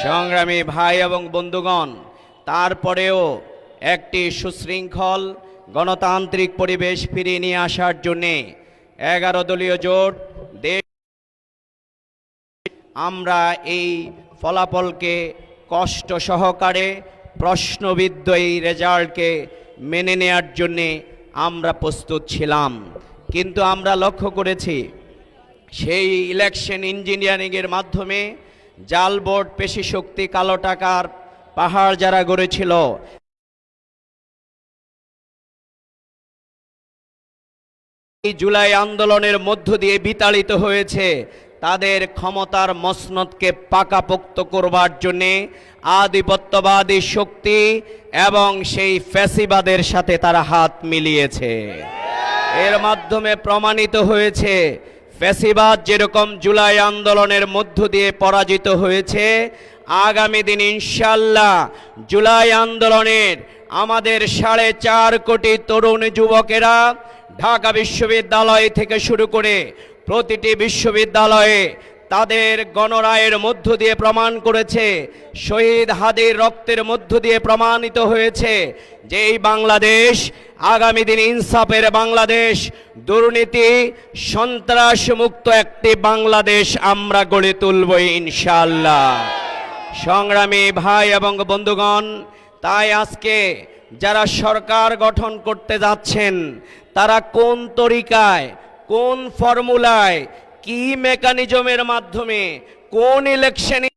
সংগ্রামী ভাই এবং বন্ধুগণ, তারপরেও একটি সুশৃঙ্খল গণতান্ত্রিক পরিবেশ ফিরিয়ে নিয়ে আসার জন্যে 11 দলীয় জোট দেশ আমরা এই ফলাফলকে কষ্ট সহকারে প্রশ্নবিদ্ধ এই রেজাল্টকে মেনে নেয়ার জন্যে আমরা প্রস্তুত ছিলাম। কিন্তু আমরা লক্ষ্য করেছি সেই ইলেকশন ইঞ্জিনিয়ারিংয়ের মাধ্যমে জাল ভোট, পেশি শক্তি, কালো টাকার পাহাড় যারা গড়েছিল, এই জুলাই আন্দোলনের মধ্য দিয়ে বিতাড়িত হয়েছে। তাদের ক্ষমতার মসনদকে পাকাপোক্ত করবার জন্যে আধিপত্যবাদী শক্তি এবং সেই ফ্যাসিবাদের সাথে তারা হাত মিলিয়েছে। এর মাধ্যমে প্রমাণিত হয়েছে ফ্যাসিবাদ যেরকম জুলাই আন্দোলনের মধ্য দিয়ে পরাজিত হয়েছে, আগামী দিন ইনশাআল্লাহ জুলাই আন্দোলনের আমাদের 4.5 কোটি তরুণ যুবকেরা ঢাকা বিশ্ববিদ্যালয় থেকে শুরু করে প্রতিটি বিশ্ববিদ্যালয়ে তাদের গণরায়ের মধ্য দিয়ে প্রমাণ করেছে, শহীদ হাদির রক্তের মধ্য দিয়ে প্রমাণিত হয়েছে যে এই বাংলাদেশ আগামী দিন ইনসাফের বাংলাদেশ, দুর্নীতি সন্ত্রাস মুক্ত একটি বাংলাদেশ আমরা গড়ে তুলব ইনশাআল্লাহ। সংগ্রামী ভাই এবং বন্ধুগণ, তাই আজকে যারা সরকার গঠন করতে যাচ্ছেন তারা কোন তরিকায়, কোন ফর্মুলায়, কি মেকানিজমের মাধ্যমে, কোন ইলেকশনে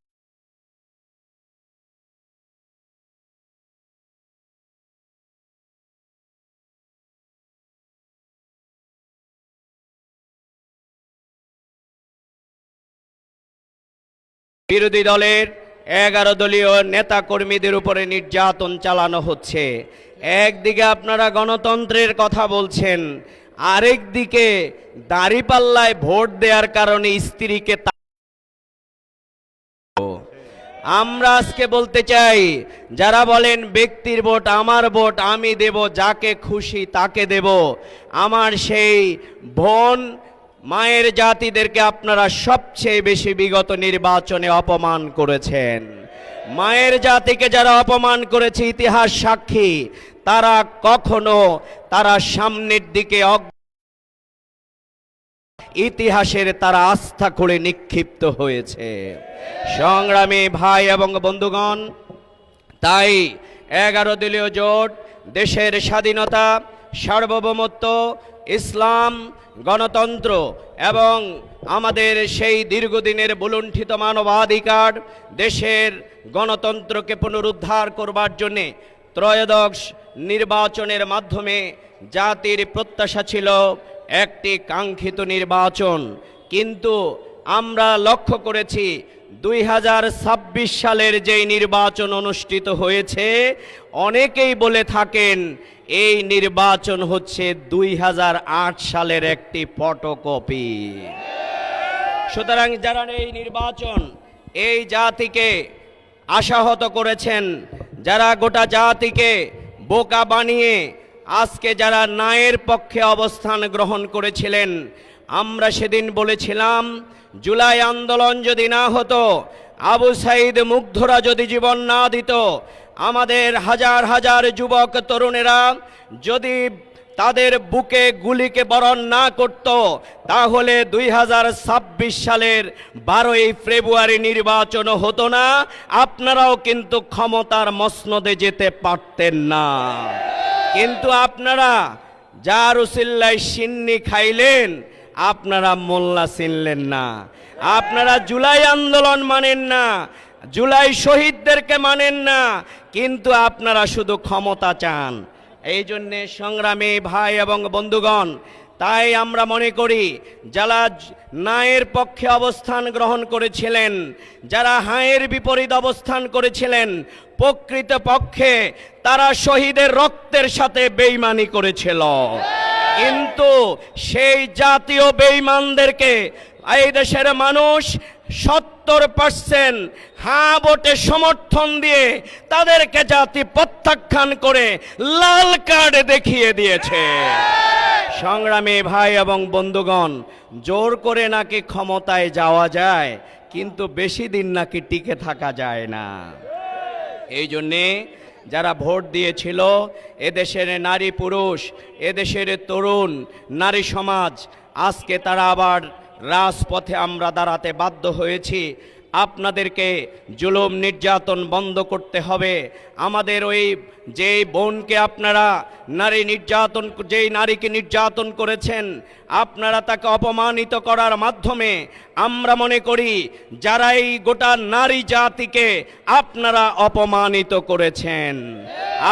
বিরোধী দলের 11 দলীয় নেতা কর্মীদের উপরে নির্যাতন চালানো হচ্ছে। একদিকে আপনারা গণতন্ত্রের কথা বলছেন, আরেক দিকে দাঁড়িপাল্লায় ভোট দেওয়ার কারণে স্ত্রীকে আমরা আজকে বলতে চাই, যারা বলেন ব্যক্তির ভোট, আমার ভোট আমি দেব, যাকে খুশি তাকে দেব, আমার সেই বোন মায়ের জাতিদেরকে আপনারা সবচেয়ে বেশি বিগত নির্বাচনে অপমান করেছেন। মায়ের জাতিকে যারা অপমান করেছে ইতিহাস সাক্ষী, তারা কখনো তারা সামনের দিকে ইতিহাসের তারা আস্থা করে নিক্ষিপ্ত হয়েছে। সংগ্রামী ভাই এবং বন্ধুগণ, তাই 11 দলীয় জোট দেশের স্বাধীনতা, সার্বভৌমত্ব, ইসলাম, গণতন্ত্র এবং আমাদের সেই দীর্ঘদিনের বুলুণ্ঠিত মানবাধিকার, দেশের গণতন্ত্রকে পুনরুদ্ধার করবার জন্যে ত্রয়োদশ নির্বাচনের মাধ্যমে জাতির প্রত্যাশা ছিল একটি কাঙ্ক্ষিত নির্বাচন। কিন্তু আমরা লক্ষ্য করেছি 2026 সালের যেই নির্বাচন অনুষ্ঠিত হয়েছে, অনেকেই বলে থাকেন এই নির্বাচন হচ্ছে 2008 সালের একটি ফটোকপি। সুতরাং যারা এই নির্বাচন এই জাতিকে আশাহত করেছেন, যারা গোটা জাতিকে বোকা বানিয়ে আজকে যারা ন্যায়ের পক্ষে অবস্থান গ্রহণ করেছিলেন, আমরা সেদিন বলেছিলাম জুলাই আন্দোলন যদি না হতো, আবু সাইদ মুগ্ধরা যদি জীবন না দিত, আমাদের হাজার হাজার যুবক তরুণেরা যদি তাদের বুকে গুলিকে বরণ না করত, তাহলে 2026 সালের 12ই ফেব্রুয়ারি নির্বাচন হতো না, আপনারাও কিন্তু ক্ষমতার মসনদে যেতে পারতেন না। কিন্তু আপনারা যার উসিল্লায় সিন্নি খাইলেন, আপনারা মোল্লা চিনলেন না, আপনারা জুলাই আন্দোলন মানেন না, জুলাই শহীদদেরকে মানেন না, কিন্তু আপনারা শুধু ক্ষমতা চান। এই জন্যে সংগ্রামী ভাই এবং বন্ধুগণ, তাই আমরা মনে করি যারা ন্যায়ের পক্ষে অবস্থান গ্রহণ করেছিলেন, যারা হায়ের বিপরীত অবস্থান করেছিলেন, প্রকৃত পক্ষে তারা শহীদের রক্তের সাথে বেঈমানি করেছিল। কিন্তু সেই জাতীয় বেঈমানদেরকে এই দেশের মানুষ 70% হ্যাঁ ভোটে সমর্থন দিয়ে তাদেরকে জাতি প্রত্যাখ্যান করে লাল কার্ড দেখিয়ে দিয়েছে। সংগ্রামী ভাই এবং বন্ধুগণ, জোর করে নাকি ক্ষমতায় যাওয়া যায়, কিন্তু বেশি দিন নাকি টিকে থাকা যায় না। এই জন্যে যারা ভোট দিয়েছিল, এদেশের নারী পুরুষ, এদেশের তরুণ নারী সমাজ, আজকে তারা আবার রাজপথে আমরা দাঁড়াতে বাধ্য হয়েছি। আপনাদেরকে জুলুম নির্যাতন বন্ধ করতে হবে। আমাদের ওই যেই বোনকে আপনারা যেই নারীকে নির্যাতন করেছেন, আপনারা তাকে অপমানিত করার মাধ্যমে আমরা মনে করি যারা এই গোটা নারী জাতিকে আপনারা অপমানিত করেছেন,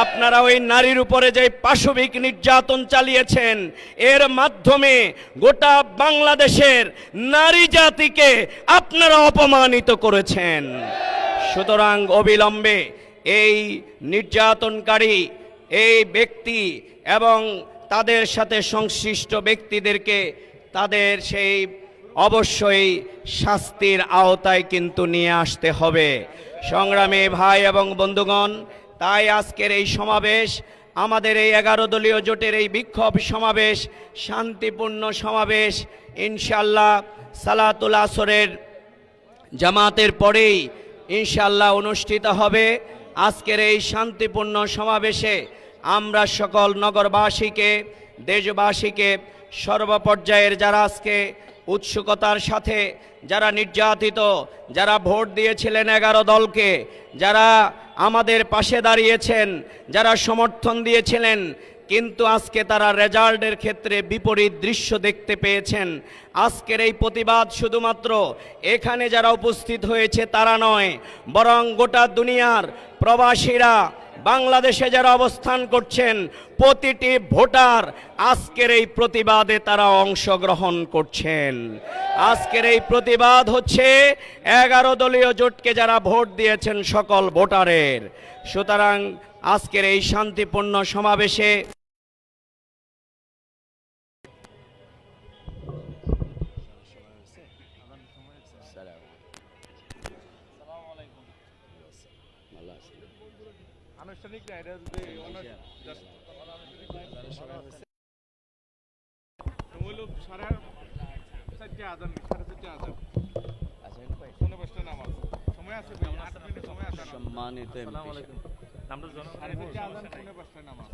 আপনারা ওই নারীর উপরে যে পাশবিক নির্যাতন চালিয়েছেন, এর মাধ্যমে গোটা বাংলাদেশের নারী জাতিকে আপনারা অপমানিত করেছেন। সুতরাং অবিলম্বে এই নির্যাতনকারী এই ব্যক্তি এবং তাদের সাথে সংশ্লিষ্ট ব্যক্তিদেরকে তাদের সেই অবশ্যই শাস্তির আওতায় কিন্তু নিয়ে আসতে হবে। সংগ্রামী ভাই এবং বন্ধুগণ, তাই আজকের এই সমাবেশ, আমাদের এই 11 দলীয় জোটের এই বিক্ষোভ সমাবেশ শান্তিপূর্ণ সমাবেশ, ইনশাআল্লাহ সালাতুল আসরের জামাতের পরেই ইনশাআল্লাহ অনুষ্ঠিত হবে। আজকের এই শান্তিপূর্ণ সমাবেশে আমরা সকল নগরবাসীকে, দেশবাসীকে, সর্বপর্যায়ের যারা আজকে উৎসুকতার সাথে যারা নির্যাতিত, যারা ভোট দিয়েছিলেন 11 দলকে, যারা আমাদের পাশে দাঁড়িয়েছেন, যারা সমর্থন দিয়েছিলেন, কিন্তু আজকে তারা রেজাল্টের ক্ষেত্রে বিপরীত দৃশ্য দেখতে পেয়েছেন। আজকের এই প্রতিবাদ শুধুমাত্র এখানে যারা উপস্থিত হয়েছে তারা নয়, বরং গোটা দুনিয়ার প্রবাসীরা, বাংলাদেশে যারা অবস্থান করছেন, প্রতিটি ভোটার আজকের এই প্রতিবাদে তারা অংশগ্রহণ করছেন। আজকের এই প্রতিবাদ হচ্ছে 11 দলীয় জোটকে যারা ভোট দিয়েছেন সকল ভোটারের। সুতরাং আজকের এই শান্তিপূর্ণ সমাবেশে আনুষ্ঠানিক না, এটা যদি সাড়ে 4টে আজান, সাড়ে 4টে আজান, পৌনে 5টা নামাজ, সময় আছে, 8 মিনিট সময় আছে। সম্মানিত সাড়ে 4টে আজান, পৌনে 5টা নামাজ।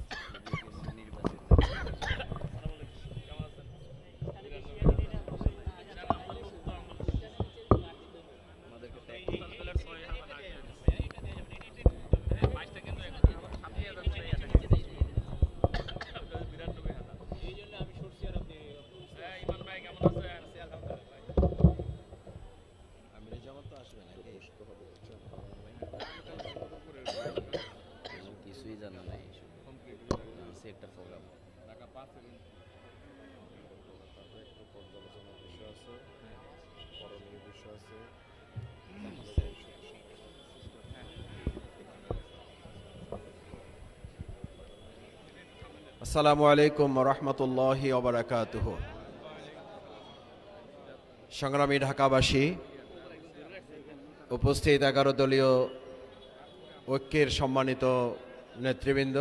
কিছুই জানা নাই, একটা প্রোগ্রাম ঢাকা 5 পর্যালোচনার বিষয় আছে, করণীয় বিষয় আছে। আসসালামু আলাইকুম রহমতুল্লাহি ওয়া বারাকাতুহু। সংগ্রামী ঢাকাবাসী, উপস্থিত 11 দলীয় ঐক্যের সম্মানিত নেতৃবৃন্দ,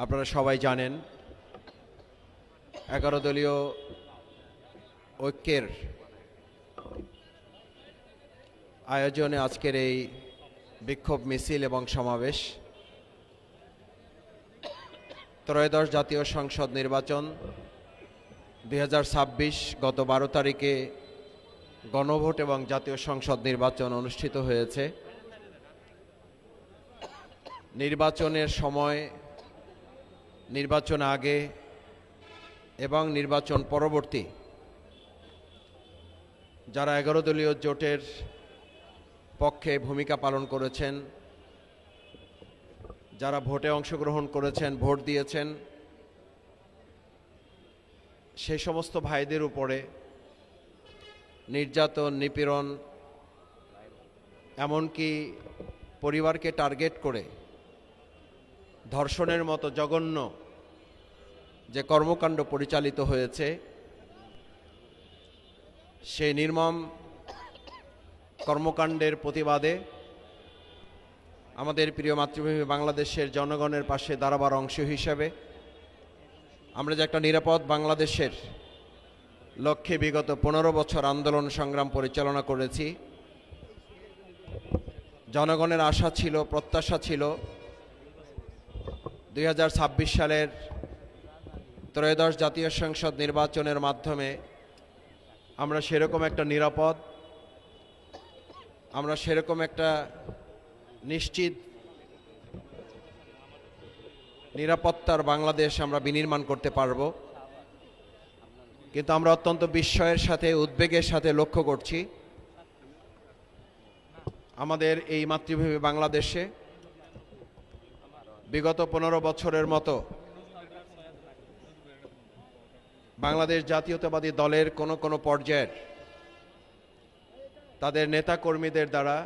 আপনারা সবাই জানেন 11 দলীয় ঐক্যের আয়োজনে আজকের এই বিক্ষোভ মিছিল এবং সমাবেশ ত্রয়োদশ জাতীয় সংসদ নির্বাচন 2026 গত 12 তারিখে গণভোট এবং জাতীয় সংসদ নির্বাচন অনুষ্ঠিত হয়েছে। নির্বাচনের সময়, নির্বাচন আগে এবং নির্বাচন পরবর্তী যারা 11 দলীয় জোটের পক্ষে ভূমিকা পালন করেছেন, যারা ভোটে অংশগ্রহণ করেছেন, ভোট দিয়েছেন, সেই সমস্ত ভাইদের উপরে নির্যাতন, নিপীড়ন, এমনকি পরিবারকে টার্গেট করে ধর্ষণের মতো জঘন্য যে কর্মকাণ্ড পরিচালিত হয়েছে, সেই নির্মম কর্মকাণ্ডের প্রতিবাদে আমাদের প্রিয় মাতৃভূমি বাংলাদেশের জনগণের পাশে দাঁড়াবার অংশ হিসাবে আমরা যে একটা নিরাপদ বাংলাদেশের লক্ষ্যে বিগত 15 বছর আন্দোলন সংগ্রাম পরিচালনা করেছি। জনগণের আশা ছিল, প্রত্যাশা ছিল 2026 সালের ত্রয়োদশ জাতীয় সংসদ নির্বাচনের মাধ্যমে আমরা সেরকম একটা নিরাপদ, আমরা সেরকম একটা নিশ্চিত নিরাপত্তার বাংলাদেশ আমরা বিনির্মাণ করতে পারব। কিন্তু আমরা অত্যন্ত বিস্ময়ের সাথে, উদ্বেগের সাথে লক্ষ্য করছি আমাদের এই মাতৃভূমি বাংলাদেশে বিগত 15 বছরের মতো বাংলাদেশ জাতীয়তাবাদী দলের কোনো পর্যায়ের তাদের নেতা কর্মীদের দ্বারা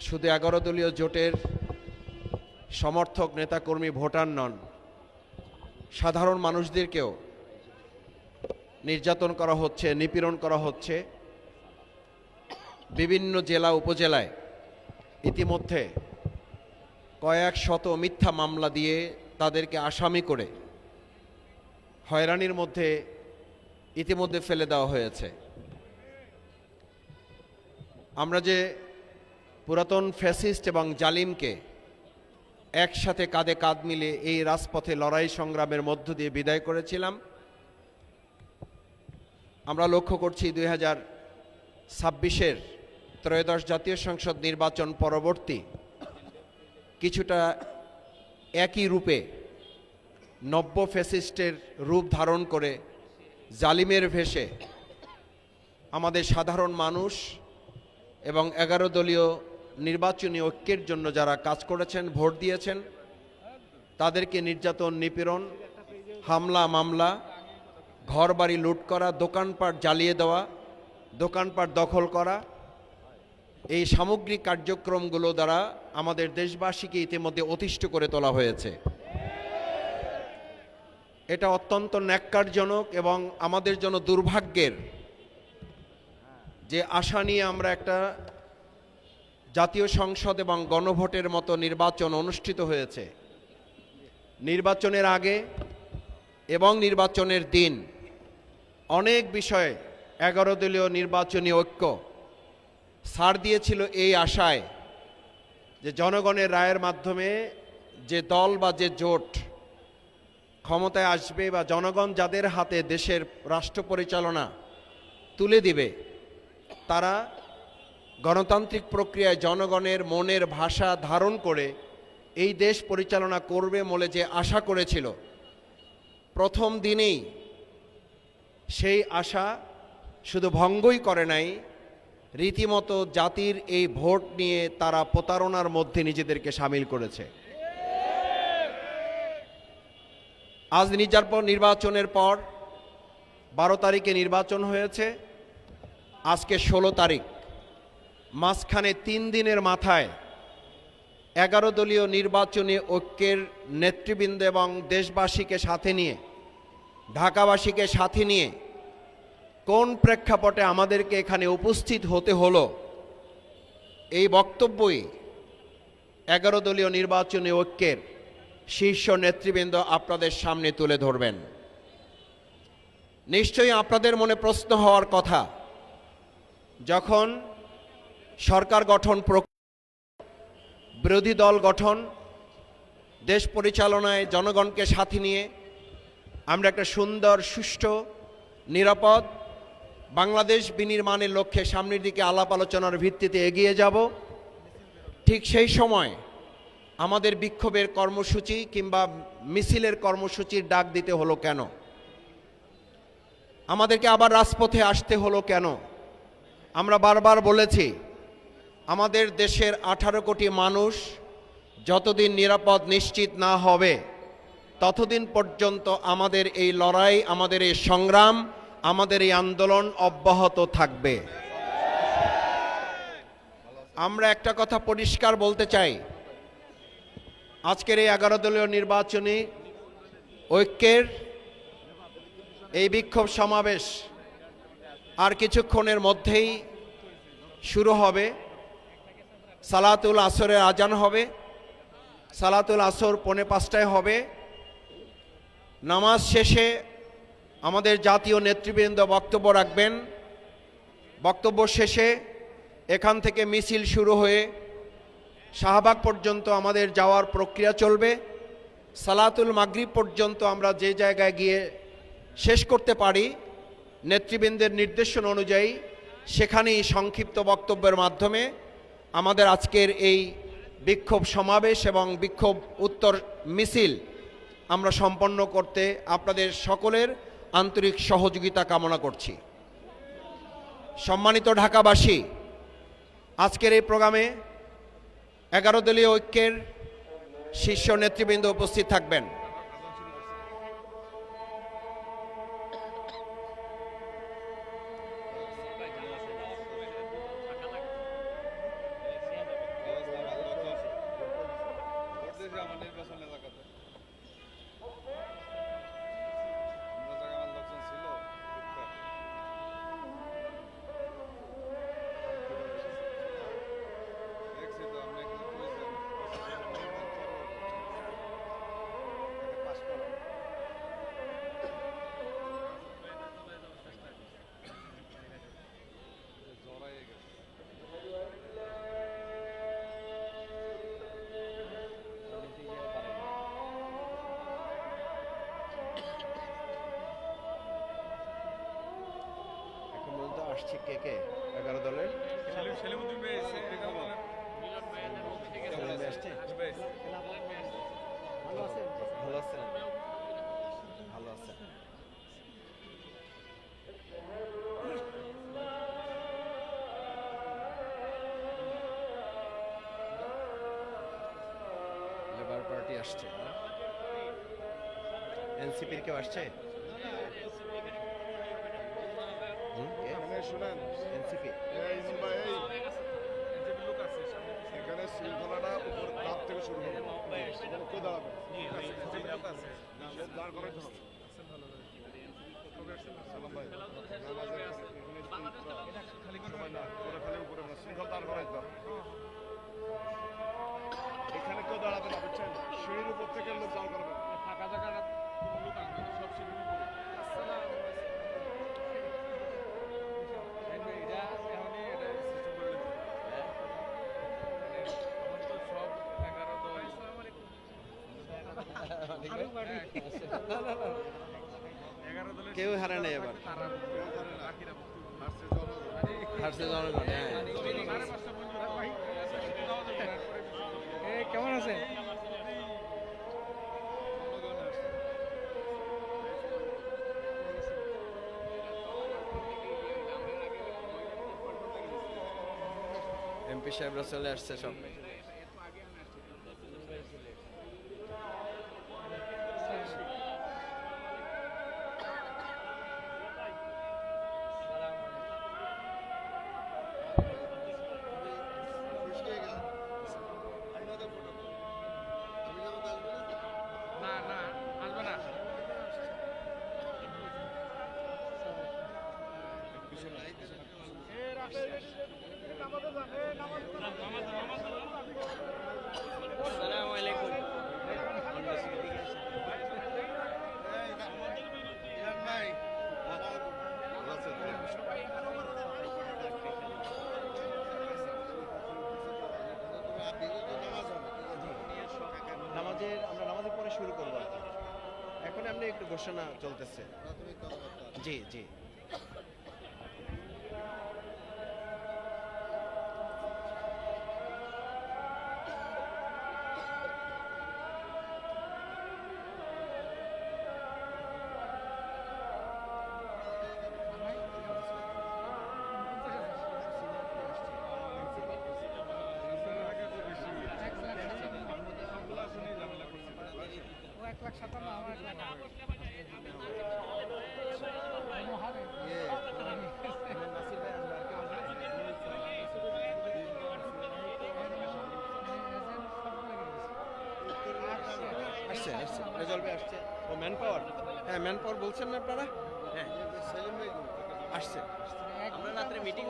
শুধু 11 দলীয় জোটের সমর্থক নেতাকর্মী ভোটার নন, সাধারণ মানুষদেরকেও নির্যাতন করা হচ্ছে, নিপীড়ন করা হচ্ছে। বিভিন্ন জেলা উপজেলায় ইতিমধ্যে কয়েক শত মিথ্যা মামলা দিয়ে তাদেরকে আসামি করে হয়রানির মধ্যে ইতিমধ্যে ফেলে দেওয়া হয়েছে। আমরা যে পুরাতন ফ্যাসিস্ট এবং জালিমকে একসাথে কাঁধে কাঁধ মিলে এই রাজপথে লড়াই সংগ্রামের মধ্য দিয়ে বিদায় করেছিলাম, আমরা লক্ষ্য করছি 2026-এর ত্রয়োদশ জাতীয় সংসদ নির্বাচন পরবর্তী কিছুটা একই রূপে নব্য ফ্যাসিস্টের রূপ ধারণ করে জালিমের ভেষে আমাদের সাধারণ মানুষ এবং 11 দলীয় নির্বাচনী ঐক্যের জন্য যারা কাজ করেছেন, ভোট দিয়েছেন, তাদেরকে নির্যাতন, নিপীড়ন, হামলা মামলা, ঘরবাড়ি লুট করা, দোকানপাট জ্বালিয়ে দেওয়া, দোকানপাট দখল করা, এই সামগ্রিক কার্যক্রমগুলো দ্বারা আমাদের দেশবাসীকে ইতিমধ্যে অতিষ্ঠ করে তোলা হয়েছে। এটা অত্যন্ত ন্যাক্কারজনক এবং আমাদের জন্য দুর্ভাগ্যের যে আশা নিয়ে আমরা একটা জাতীয় সংসদ এবং গণভোটের মতো নির্বাচন অনুষ্ঠিত হয়েছে। নির্বাচনের আগে এবং নির্বাচনের দিন অনেক বিষয়ে 11 দলীয় নির্বাচনী ঐক্য ছাড় দিয়েছিল এই আশায় যে জনগণের রায়ের মাধ্যমে যে দল বা যে জোট ক্ষমতায় আসবে বা জনগণ যাদের হাতে দেশের রাষ্ট্র পরিচালনা তুলে দিবে, তারা গণতান্ত্রিক প্রক্রিয়ায় জনগণের মনের ভাষা ধারণ করে এই দেশ পরিচালনা করবে বলে যে আশা করেছিল, প্রথম দিনেই সেই আশা শুধু ভঙ্গই করে নাই, রীতিমতো জাতির এই ভোট নিয়ে তারা প্রতারণার মধ্যে নিজেদেরকে সামিল করেছে। আজ নির্বাচনের পর 12 তারিখে নির্বাচন হয়েছে, আজকে 16 তারিখ, মাঝখানে 3 দিনের মাথায় 11 দলীয় নির্বাচনী ঐক্যের নেতৃবৃন্দ এবং দেশবাসীকে সাথে নিয়ে, ঢাকাবাসীকে সাথে নিয়ে কোন প্রেক্ষাপটে আমাদেরকে এখানে উপস্থিত হতে হলো, এই বক্তব্যই 11 দলীয় নির্বাচনী ঐক্যের শীর্ষ নেতৃবৃন্দ আপনাদের সামনে তুলে ধরবেন। নিশ্চয়ই আপনাদের মনে প্রশ্ন হওয়ার কথা, যখন সরকার গঠন, বিরোধী দল গঠন, দেশ পরিচালনায় জনগণকে সাথে নিয়ে আমরা একটা সুন্দর, সুষ্ঠু, নিরাপদ বাংলাদেশ বিনির্মাণের লক্ষ্যে সামনের দিকে আলাপ আলোচনার ভিত্তিতে এগিয়ে যাব, ঠিক সেই সময় আমাদের বিক্ষোভের কর্মসূচি কিংবা মিছিলের কর্মসূচির ডাক দিতে হলো কেন? আমাদেরকে আবার রাজপথে আসতে হলো কেন? আমরা বারবার বলেছি, আমাদের দেশের 18 কোটি মানুষ যতদিন নিরাপদ নিশ্চিত না হবে, ততদিন পর্যন্ত আমাদের এই লড়াই, আমাদের এই সংগ্রাম, আমাদের এই আন্দোলন অব্যাহত থাকবে। আমরা একটা কথা পরিষ্কার বলতে চাই, আজকের এই 11 দলীয় নির্বাচনী ঐক্যের এই বিক্ষোভ সমাবেশ আর কিছুক্ষণের মধ্যেই শুরু হবে। সালাতুল আসরের আজান হবে, সালাতুল আসর 4:45 হবে। নামাজ শেষে আমাদের জাতীয় নেতৃবৃন্দ বক্তব্য রাখবেন। বক্তব্য শেষে এখান থেকে মিছিল শুরু হয়ে শাহবাগ পর্যন্ত আমাদের যাওয়ার প্রক্রিয়া চলবে। সালাতুল মাগরিব পর্যন্ত আমরা যে জায়গায় গিয়ে শেষ করতে পারি নেতৃবৃন্দের নির্দেশনা অনুযায়ী সেখানেই সংক্ষিপ্ত বক্তব্যের মাধ্যমে আমাদের আজকের এই বিক্ষোভ সমাবেশ এবং বিক্ষোভ উত্তর মিছিল আমরা সম্পন্ন করতে আপনাদের সকলের আন্তরিক সহযোগিতা কামনা করছি। সম্মানিত ঢাকাবাসী, আজকের এই প্রোগ্রামে 11 দলীয় ঐক্যের শীর্ষ নেতৃবৃন্দ উপস্থিত থাকবেন। আসছে কে কে 11 দলের সেলিমউদ্দিন ভাই এসে আসছে। ভালো আছেন? ভালো আছেন। লেবার পার্টি আসছে, এনসিপির কেউ আসছে? শুনেন এনসিপি ইমন ভাই, এখানে শৃঙ্খলাটা উপর ধাপ থেকে শুরু হবে। কেউ দাঁড়াবে দাঁড় করাইতে হবে। সালাম ভাই, সময় না, ওরা খালি উপরে না, শৃঙ্খলা দাঁড় করাইতে হবে। এখানে কেউ দাঁড়াবে না, বুঝছেন? সিঁড়ির উপর থেকে লোক দাঁড় করবে। ফাঁকা জায়গাটা লোক আনবে না, সব সিঁড়ির উপরে। কেউ হারে নাই এবার, হারছে জনগণ। কেমন আছেন? এমপি সাহেবরা চলে আসছে সব। না আসবে না। আসসালামু আলাইকুম। আমরা নামাজের পরে শুরু করবো আর কি। এখন আমরা একটু ঘোষণা চলতেছে। জি জি। রেজলভে আসছে। ও ম্যান পাওয়ার, হ্যাঁ ম্যান পাওয়ার বলছেন না আপনারা? হ্যাঁ আসছে। আমরা রাত্রে মিটিং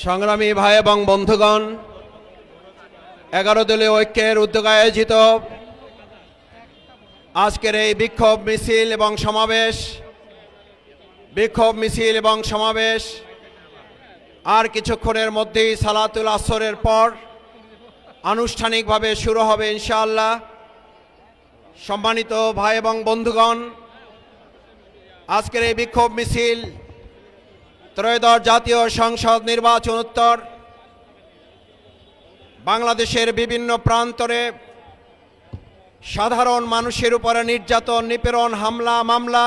সংগ্রামী ভাই এবং বন্ধুগণ, 11 দলীয় ঐক্যের উদ্যোগে আয়োজিত আজকের এই বিক্ষোভ মিছিল এবং সমাবেশ আর কিছুক্ষণের মধ্যেই সালাতুল আসরের পর আনুষ্ঠানিকভাবে শুরু হবে ইনশাআল্লাহ। সম্মানিত ভাই এবং বন্ধুগণ, আজকের এই বিক্ষোভ মিছিল ত্রয়োদশ জাতীয় সংসদ নির্বাচনোত্তর বাংলাদেশের বিভিন্ন প্রান্তরে সাধারণ মানুষের উপরে নির্যাতন, নিপীড়ন, হামলা মামলা,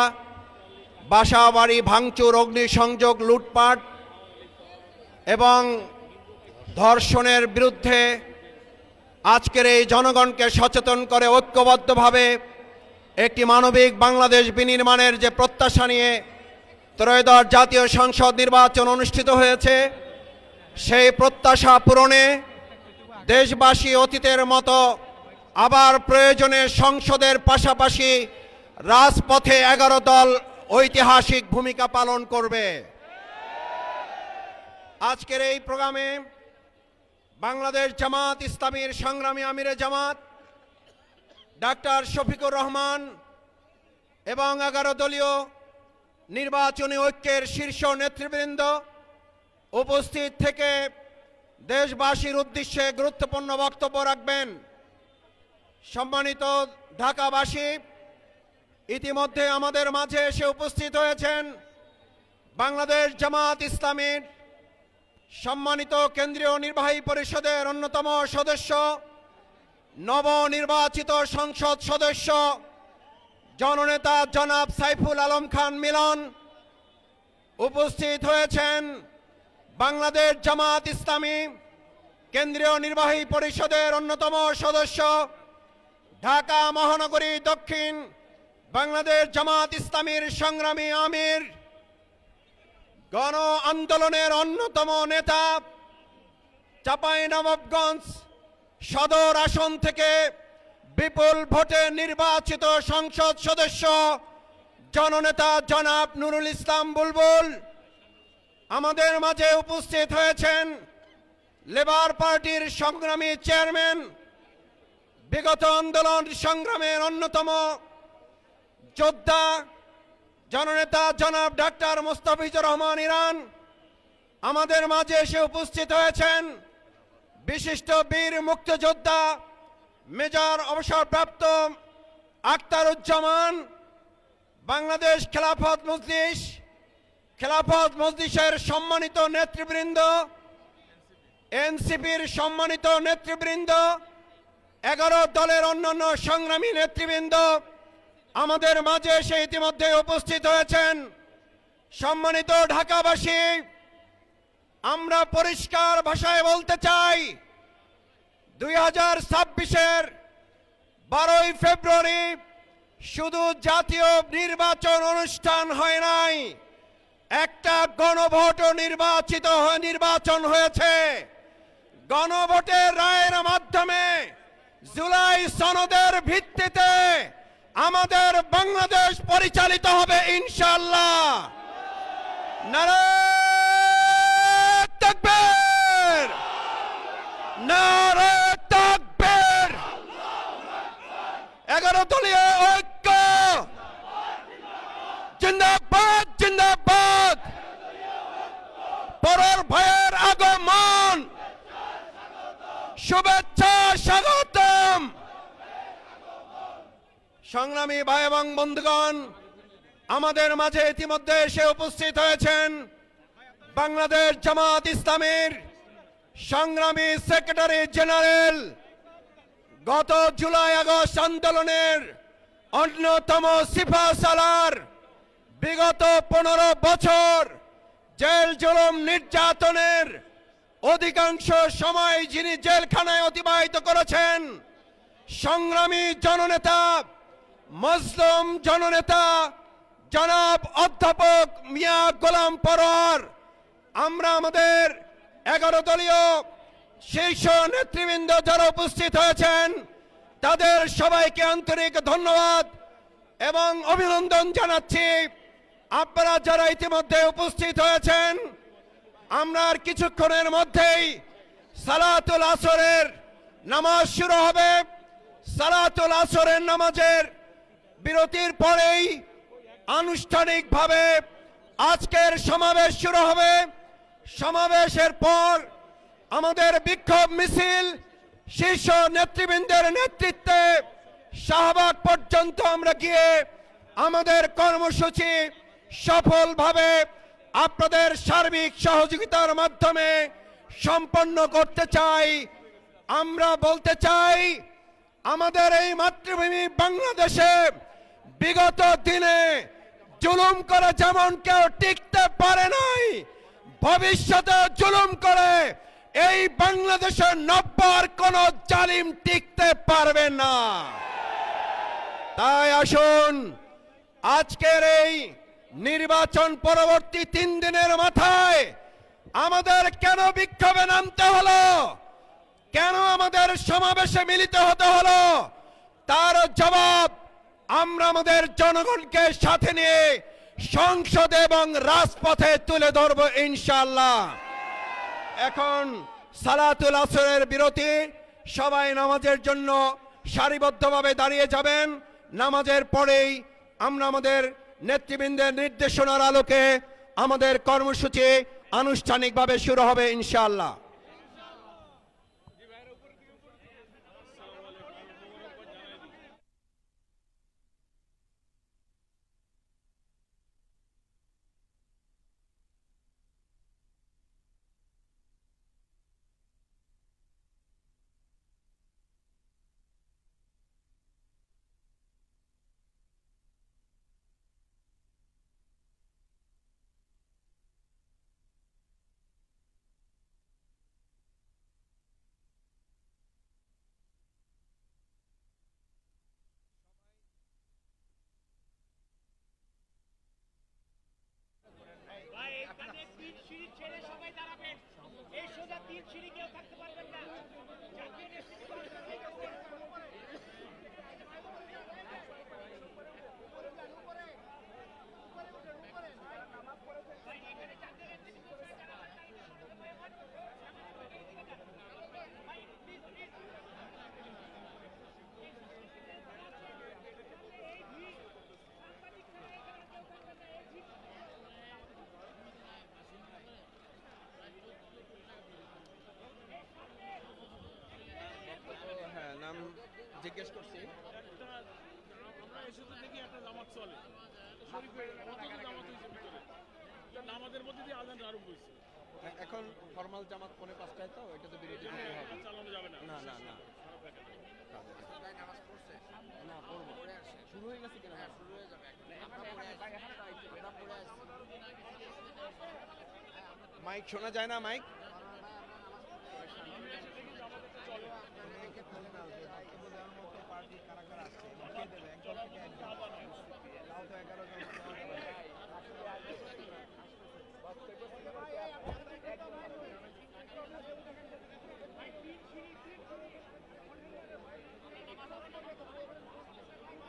বাসাবাড়ি ভাঙচুর, অগ্নিসংযোগ, লুটপাট এবং ধর্ষণের বিরুদ্ধে আজকের এই জনগণকে সচেতন করে ঐক্যবদ্ধভাবে একটি মানবিক বাংলাদেশ বিনির্মাণের যে প্রত্যাশা নিয়ে ত্রয়োদশ জাতীয় সংসদ নির্বাচন অনুষ্ঠিত হয়েছে, সেই প্রত্যাশা পূরণে দেশবাসী অতীতের মতো আবার প্রয়োজনে সংসদের পাশাপাশি রাজপথে 11 দল ঐতিহাসিক ভূমিকা পালন করবে। আজকের এই প্রোগ্রামে বাংলাদেশ জামাত ইসলামীর সংগ্রামী আমিরে জামাত ডাক্তার শফিকুর রহমান এবং 11 দলীয় নির্বাচনী ঐক্যের শীর্ষ নেতৃবৃন্দ উপস্থিত থেকে দেশবাসীর উদ্দেশ্যে গুরুত্বপূর্ণ বক্তব্য রাখবেন। সম্মানিত ঢাকাবাসী, ইতিমধ্যে আমাদের মাঝে এসে উপস্থিত হয়েছেন বাংলাদেশ জামাত ইসলামীর সম্মানিত কেন্দ্রীয় নির্বাহী পরিষদের অন্যতম সদস্য, নবনির্বাচিত সংসদ সদস্য জননেতা জনাব সাইফুল আলম খান মিলন। উপস্থিত হয়েছেন বাংলাদেশ জামাত ইসলামী কেন্দ্রীয় নির্বাহী পরিষদের অন্যতম সদস্য, ঢাকা মহানগরী দক্ষিণ বাংলাদেশ জামাত ইসলামীর সংগ্রামী আমির, গণ আন্দোলনের অন্যতম নেতা, চাঁপাইনবাবগঞ্জ সদর আসন থেকে বিপুল ভোটে নির্বাচিত সংসদ সদস্য জননেতা জনাব নুরুল ইসলাম বুলবুল। আমাদের মাঝে উপস্থিত হয়েছেন লেবার পার্টির সংগ্রামী চেয়ারম্যান, বিগত আন্দোলন সংগ্রামের অন্যতম যোদ্ধা জননেতা জনাব ডাক্তার মোস্তাফিজুর রহমান ইরান। আমাদের মাঝে এসে উপস্থিত হয়েছেন বিশিষ্ট বীর মুক্তিযোদ্ধা মেজর অবসরপ্রাপ্ত আখতারুজ্জামান। বাংলাদেশ খেলাফত মজলিসের সম্মানিত নেতৃবৃন্দ, এনসিপির সম্মানিত নেতৃবৃন্দ, 11 দলের অন্যান্য সংগ্রামী নেতৃবৃন্দ আমাদের মাঝে এসে ইতিমধ্যে উপস্থিত হয়েছেন। সম্মানিত ঢাকাবাসী, আমরা পরিষ্কার ভাষায় বলতে চাই, 2026-এর 12ই ফেব্রুয়ারি শুধু জাতীয় নির্বাচন অনুষ্ঠান হয় নাই, একটা গণভোট নির্বাচন হয়েছে। গণভোটের রায়ের মাধ্যমে জুলাই সনদের ভিত্তিতে আমাদের বাংলাদেশ পরিচালিত হবে ইনশাআল্লাহ। নারে তাকবীর, নারে তাকবীর। 11 দলীয় ঐক্য জিন্দাবাদ, জিন্দাবাদ। পরের ভয়ের আগমন, শুভেচ্ছা, স্বাগতম। সংগ্রামী ভাই এবং বন্ধুগণ, আমাদের মাঝে ইতিমধ্যে এসে উপস্থিত হয়েছেন বাংলাদেশ জামাত ইসলামীর সংগ্রামী সেক্রেটারি জেনারেল, গত জুলাই আগস্ট আন্দোলনের অন্যতম সিপাহসালার, বিগত 15 বছর জেল জুলুম নির্যাতনের অধিকাংশ সময় যিনি জেলখানায় অতিবাহিত করেছেন, সংগ্রামী জননেতা, মজলুম জননেতা জনাব অধ্যাপক মিয়া গোলাম পরোয়ার। আমরা আমাদের 11 দলীয় শীর্ষ নেতৃবৃন্দ যারা উপস্থিত হয়েছেন তাদের সবাইকে আন্তরিক ধন্যবাদ এবং অভিনন্দন জানাচ্ছি। আপনারা যারা ইতিমধ্যে উপস্থিত হয়েছেন, আমরা আর কিছুক্ষণের মধ্যেই সালাতুল আসরের নামাজ শুরু হবে। সালাতুল আসরের নামাজের বিরতির পরেই আনুষ্ঠানিকভাবে আজকের সমাবেশ শুরু হবে। সমাবেশের পর আমাদের বিক্ষোভ মিছিল শীর্ষ নেতৃবৃন্দের নেতৃত্বে শাহবাগ পর্যন্ত আমরা গিয়ে আমাদের কর্মসূচি সফলভাবে আপনাদের সার্বিক সহযোগিতার মাধ্যমে সম্পন্ন করতে চাই। আমরা বলতে চাই, আমাদের এই মাতৃভূমি বাংলাদেশে বিগত দিনে জুলুম করে যেমন কেউ টিকতে পারে নাই, ভবিষ্যতে জুলুম করে এই বাংলাদেশের নব্বর কোন জালিম টিকতে পারবে না। তাই আসুন, আজকের এই নির্বাচন পরবর্তী 3 দিনের মাথায় আমাদের কেন বিক্ষোভে নামতে হলো, কেন আমাদের সমাবেশে মিলিত হতে হলো, তার জবাব আমরা আমাদের জনগণকে সাথে নিয়ে সংসদে এবং রাজপথে তুলে ধরব ইনশাআল্লাহ। এখন সালাতুল আসরের বিরতি, সবাই নামাজের জন্য সারিবদ্ধভাবে দাঁড়িয়ে যাবেন। নামাজের পরেই আমরা আমাদের নেতৃবৃন্দের নির্দেশনার আলোকে আমাদের কর্মসূচি আনুষ্ঠানিকভাবে শুরু হবে ইনশাআল্লাহ। ভাই এখানে 3 সিঁড়ি ছেড়ে সবাই দাঁড়াবেন। এই সোজা 3 সিঁড়ি কেউ থাকতে পারবেন না। জাতীয় হ্যাঁ, নাম জিজ্ঞেস করছি। আমরা এসে তো দেখি একটা জামাত চলে শরীফ হয়ে কতজন জামাত হয়েছে ভিতরে, নামাজের মধ্যে দিয়ে আজান আরম্ভ হয়েছে। এখন ফরমাল জামাত 4:45 তো এটা তো বিরতি দিতে হবে। চালানো যাবে না। না না না, না পড়বো। শুরু হয়ে গেছে কিনা? শুরু হয়ে যাবে। মাইক শোনা যায় না? মাইক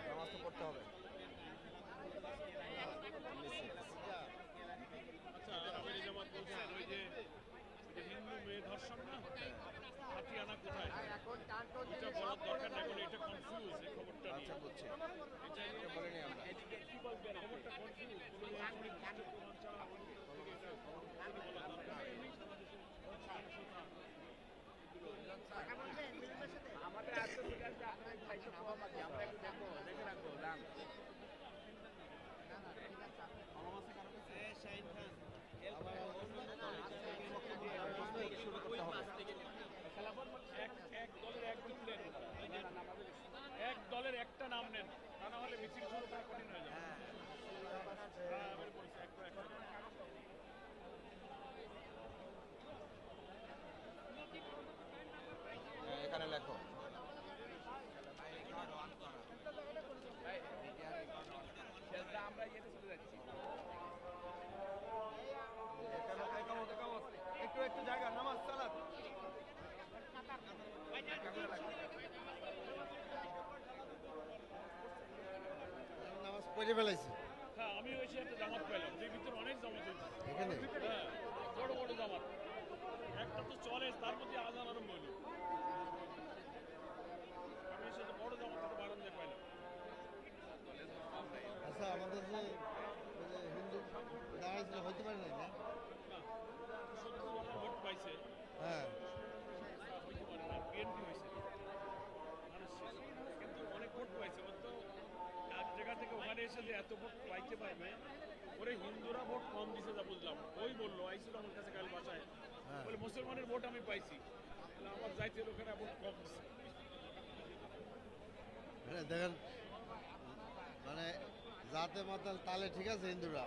নামাজ তো পড়তে হবে। আচ্ছা, আমির জামাত বলছেন ওই যে হিন্দু মেয়ে ধর্ষণ না, হাতিয়ানা কোথায়, এটা বলার দরকার না, এখন এটা কনফিউজ এই খবরটা নিয়ে। আচ্ছা, বুঝছি, এটা বলিনি আমরা। কি বলবেন, খবরটা কনফিউজ, কোনো নির্দিষ্ট প্রমাণ ছাড়া এটা বলার দরকার নেই। আমাদের আজকে আপনার ভাইকে প্রভাব আছে, আমরা একটু দেখবো, দেখে রাখবো দাম। এক দলের একটা নাম নেন, তা না হলে মিছিল শুরু করা কঠিন হয়ে যাবে। এখানে লেখো। আমরা ইয়েতে চলে যাচ্ছি। একটু জায়গা, নামাজ সালাত। নামাজ পড়ে ফেলাইছি। হ্যাঁ, আমি ওই একটা জামাত পেলাম, যে ভিতরে অনেক জামাত হয়েছে। এখানে হ্যাঁ, বড় বড় জামাত। বাংলাদেশে যে এত ভোট পাইতে পারবে ওরে হিন্দুরা ভোট কম দিছে যা বুঝলাম। ওই বললো আইছিল আমার কাছে কাল বাসায়, বলে মুসলমানের ভোট আমি পাইছি, বলে আমার যাইতে ওখানে ভোট কম দিছে। দেখেন মানে জাতে মাতাল তালে ঠিক আছে হিন্দুরা,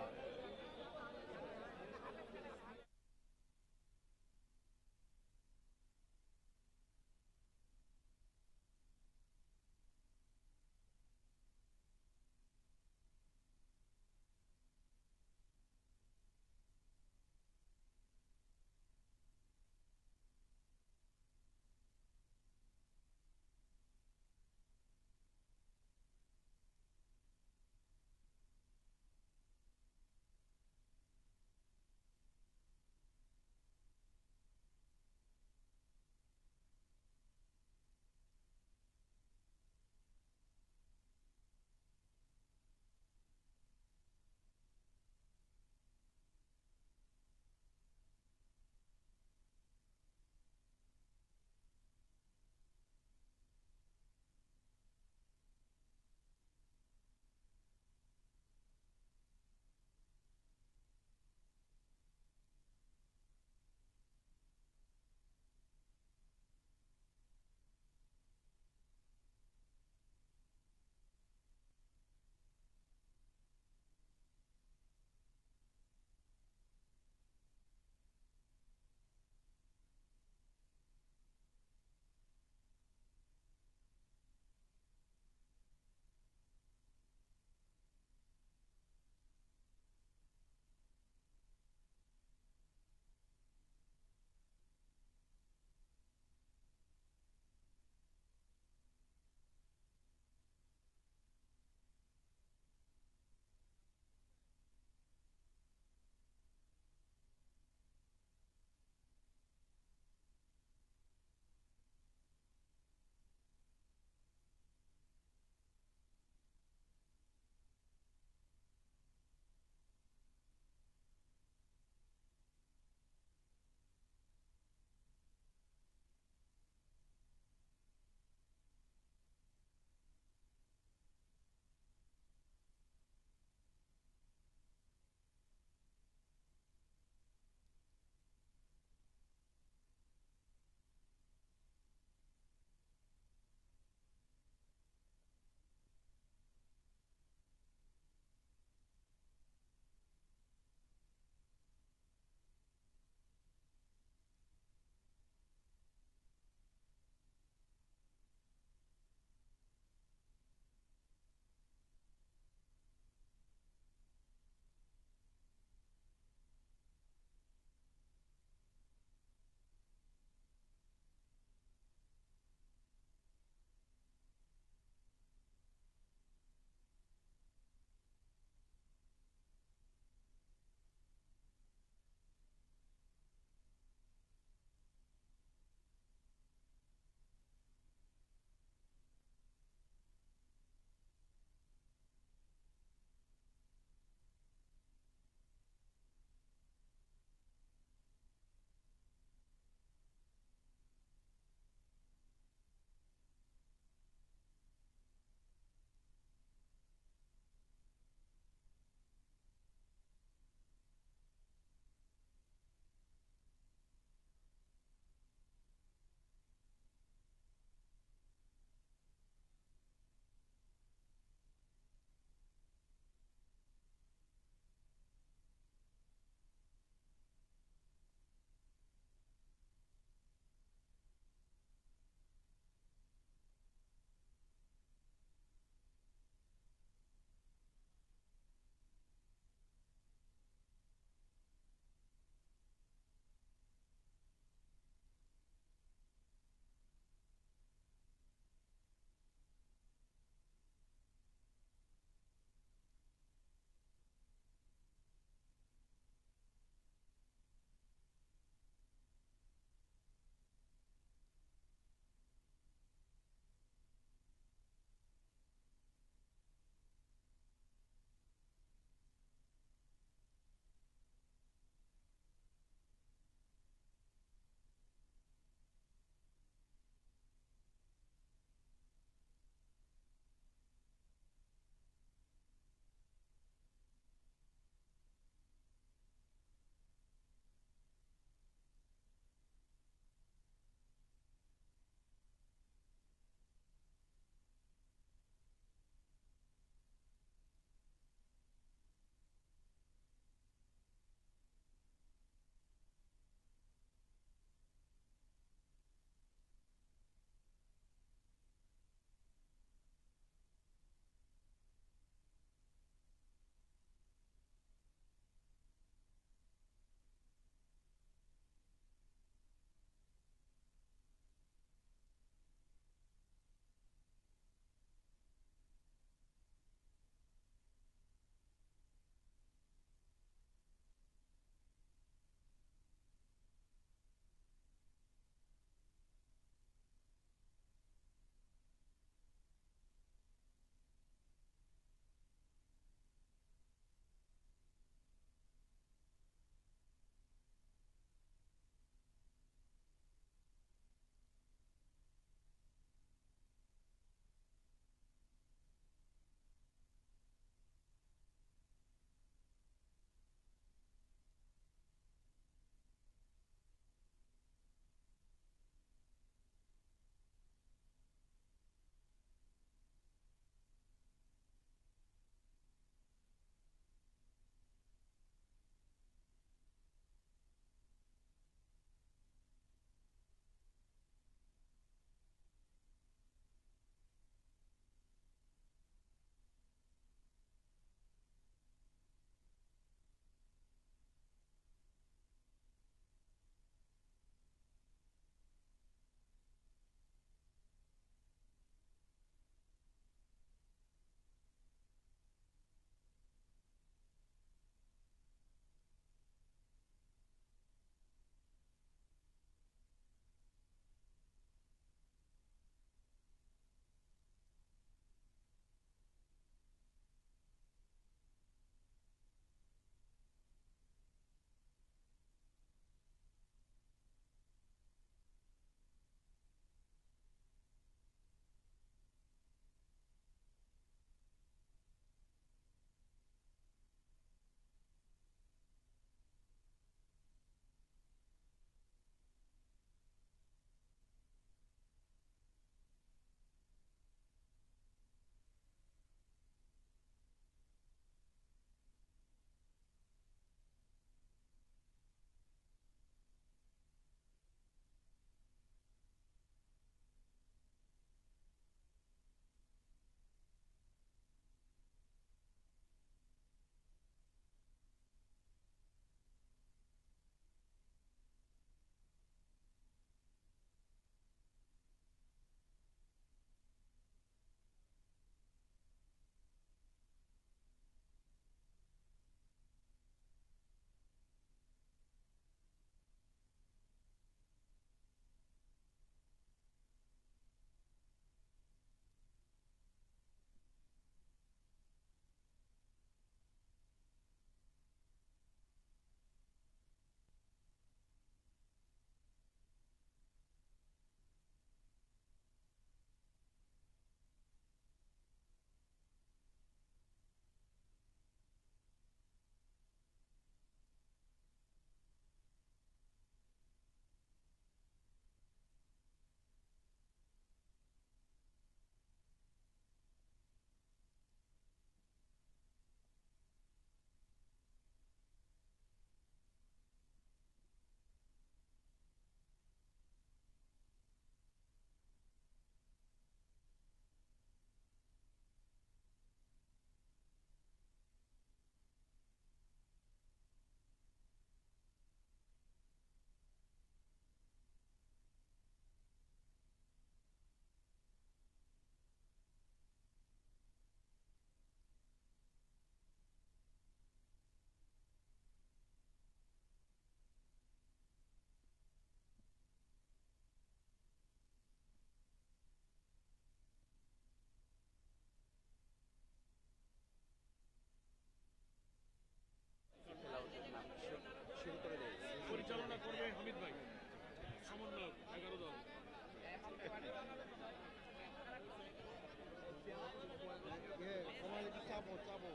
চাপো চাপো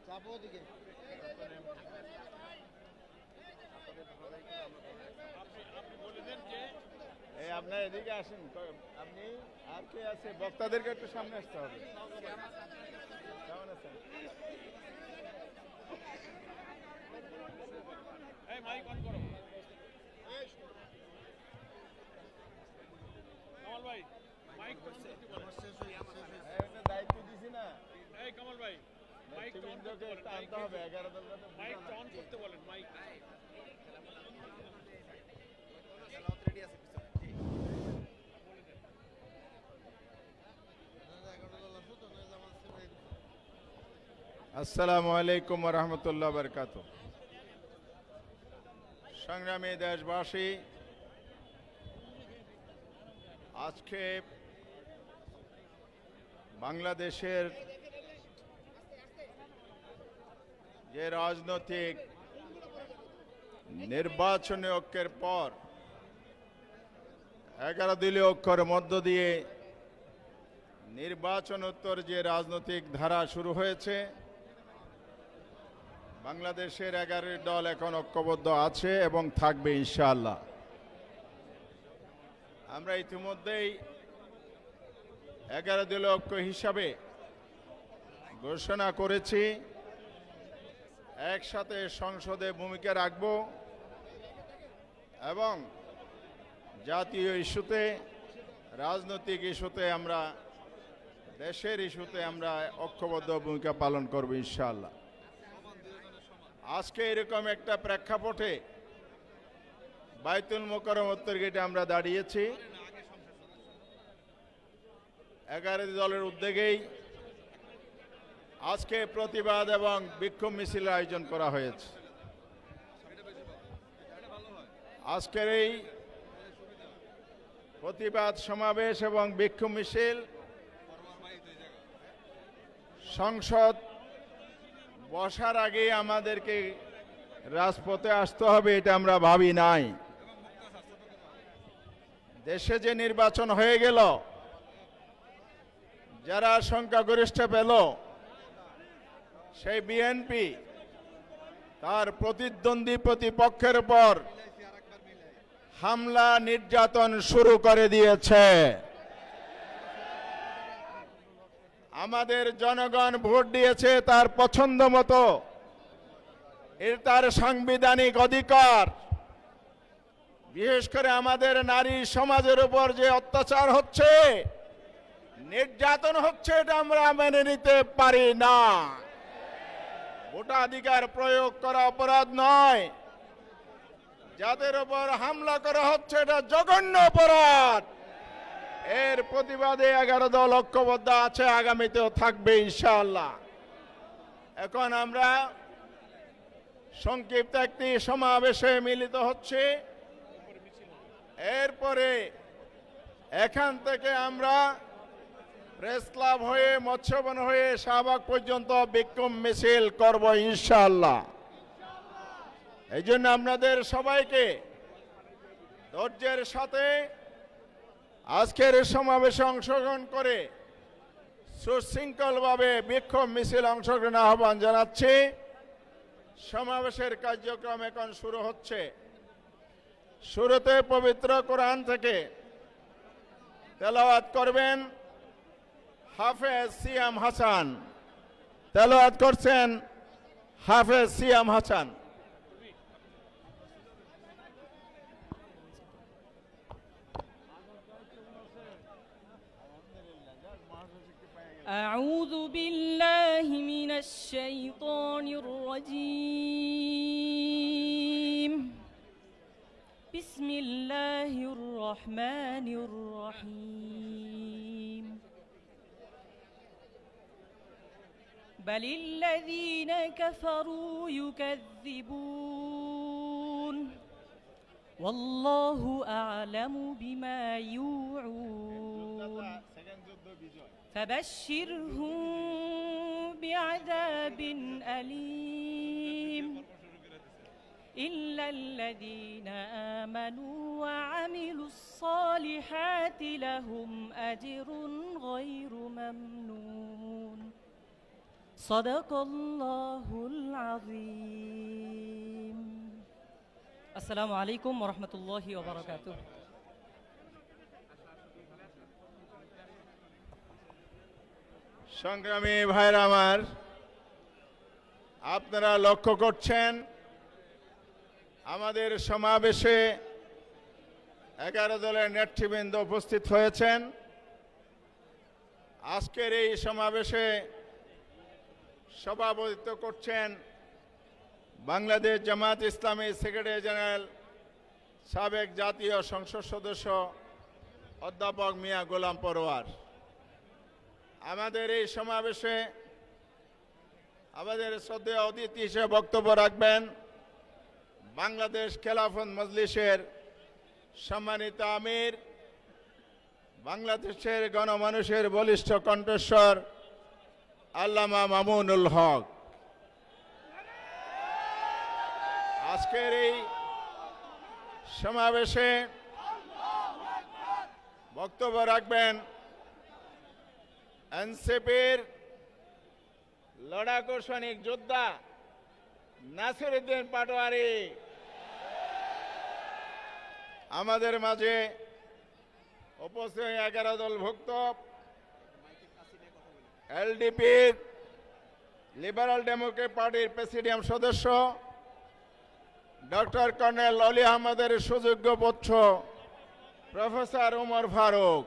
চাপো ওদিকে। আপনি বলে দেন যে এই আপনার এদিকে আসেন আপনি আর কে আছে বক্তাদেরকে একটু সামনে আসতে হবে। কেমন আছেন? এই মাইক অন করো। কামাল ভাই মাইক অন করতে বলেন। একটা দায়িত্ব দিছি না, এই কামাল ভাই মাইক অন করতে নেতৃবৃন্দকে বলেন। একটু আনতে হবে 11 দলকে তো মাইক অন করতে বলেন। মাইক আসসালামু আলাইকুম ওয়া রাহমাতুল্লাহি ওয়া বারাকাতুহু। সংগ্রামী দেশবাসী, আজকে বাংলাদেশের যে রাজনৈতিক নির্বাচনী ঐক্যের পর 11 দলীয় ঐক্যের মধ্য দিয়ে নির্বাচনোত্তর যে রাজনৈতিক ধারা শুরু হয়েছে, বাংলাদেশের 11 দল এখন ঐক্যবদ্ধ আছে এবং থাকবে ইনশাআল্লাহ। আমরা ইতিমধ্যেই 11 দলীয় ঐক্য হিসাবে ঘোষণা করেছি একসাথে সংসদে ভূমিকা রাখব এবং জাতীয় ইস্যুতে, রাজনৈতিক ইস্যুতে, আমরা দেশের ইস্যুতে আমরা ঐক্যবদ্ধ ভূমিকা পালন করব ইনশাআল্লাহ। আজকে এরকম একটা প্রেক্ষাপটে বাইতুল মোকাররম উত্তর গেটে আমরা দাঁড়িয়েছি। 11 দলের উদ্যোগেই আজকে প্রতিবাদ এবং বিক্ষোভ মিছিলের আয়োজন করা হয়েছে। আজকের এই প্রতিবাদ সমাবেশ এবং বিক্ষোভ মিছিল সংসদ বসার আগে আমাদেরকে রাজপথে আসতে হবে এটা আমরা ভাবি নাই। দেশে যে নির্বাচন হয়ে গেল, যারা সংখ্যাগরিষ্ঠ পেল, সেই বিএনপি তার প্রতিদ্বন্দ্বী প্রতিপক্ষের উপর হামলা নির্যাতন শুরু করে দিয়েছে। আমাদের জনগণ ভোট দিয়েছে তার পছন্দ মতো, এর তার সাংবিধানিক অধিকার। বিশেষ করে আমাদের নারী সমাজের উপর যে অত্যাচার হচ্ছে, নির্যাতন হচ্ছে, এটা আমরা মেনে নিতে পারি না। ভোটাধিকার প্রয়োগ করা অপরাধ নয়, যাদের উপর হামলা করা হচ্ছে এটা জঘন্য অপরাধ। এর প্রতিবাদে 11 দল ঐক্যবদ্ধ আছে, আগামীতেও থাকবে ইনশাআল্লাহ। এখন আমরা সংক্ষিপ্ত একটি সমাবেশে মিলিত হচ্ছে, এরপরে এখান থেকে আমরা প্রেস ক্লাব হয়ে, মৎস্যবন হয়ে শাহবাগ পর্যন্ত বিক্ষোভ মিছিল করব ইনশাআল্লাহ। এই জন্য আপনাদের সবাইকে ধৈর্যের সাথে আজকের সমাবেশে অংশগ্রহণ করে সুশৃঙ্খলভাবে বিক্ষোভ মিছিল অংশগ্রহণ আহ্বান জানাচ্ছি। সমাবেশের কার্যক্রম এখন শুরু হচ্ছে। শুরুতে পবিত্র কোরআন থেকে তেলাওয়াত করবেন হাফেজ সিয়াম হাসান। তেলাওয়াত করছেন হাফেজ সিয়াম হাসান। أعوذ بالله من الشيطان الرجيم. بسم الله الرحمن الرحيم. بل الذين كفروا يكذبون والله أعلم بما يوعون فبشرهم بعذاب أليم إلا الذين آمنوا وعملوا الصالحات لهم أجر غير ممنون সাদাকাল্লাহুল আযীম। আসসালামু আলাইকুম ওয়া রাহমাতুল্লাহি ওয়া বারাকাতুহু। সংগ্রামী ভাইরা আমার, আপনারা লক্ষ্য করছেন আমাদের সমাবেশে 11 দলের নেতৃবৃন্দ উপস্থিত হয়েছেন। আজকের এই সমাবেশে সভাপতিত্ব করছেন বাংলাদেশ জামাত ইসলামী সেক্রেটারি জেনারেল সাবেক জাতীয় সংসদ সদস্য অধ্যাপক মিয়া গোলাম পরোয়ার। আমাদের এই সমাবেশে আমাদের শ্রদ্ধেয় অতিথি হিসেবে বক্তব্য রাখবেন বাংলাদেশ খেলাফত মজলিসের সম্মানিত আমির, বাংলাদেশের গণমানুষের বলিষ্ঠ কণ্ঠস্বর আল্লামা মামুনুল হক। আজকের এই সমাবেশে বক্তব্য রাখবেন এনসিপির লড়াকু সৈনিক যোদ্ধা নাসিরউদ্দিন পাটোয়ারি। আমাদের মাঝে উপস্থিত 11 দলভুক্ত এলডিপির লিবারাল ডেমোক্রেট পার্টির প্রেসিডিয়াম সদস্য ডক্টর কর্নেল অলি আহমদের সুযোগ্য পুত্র প্রফেসর উমর ফারুক।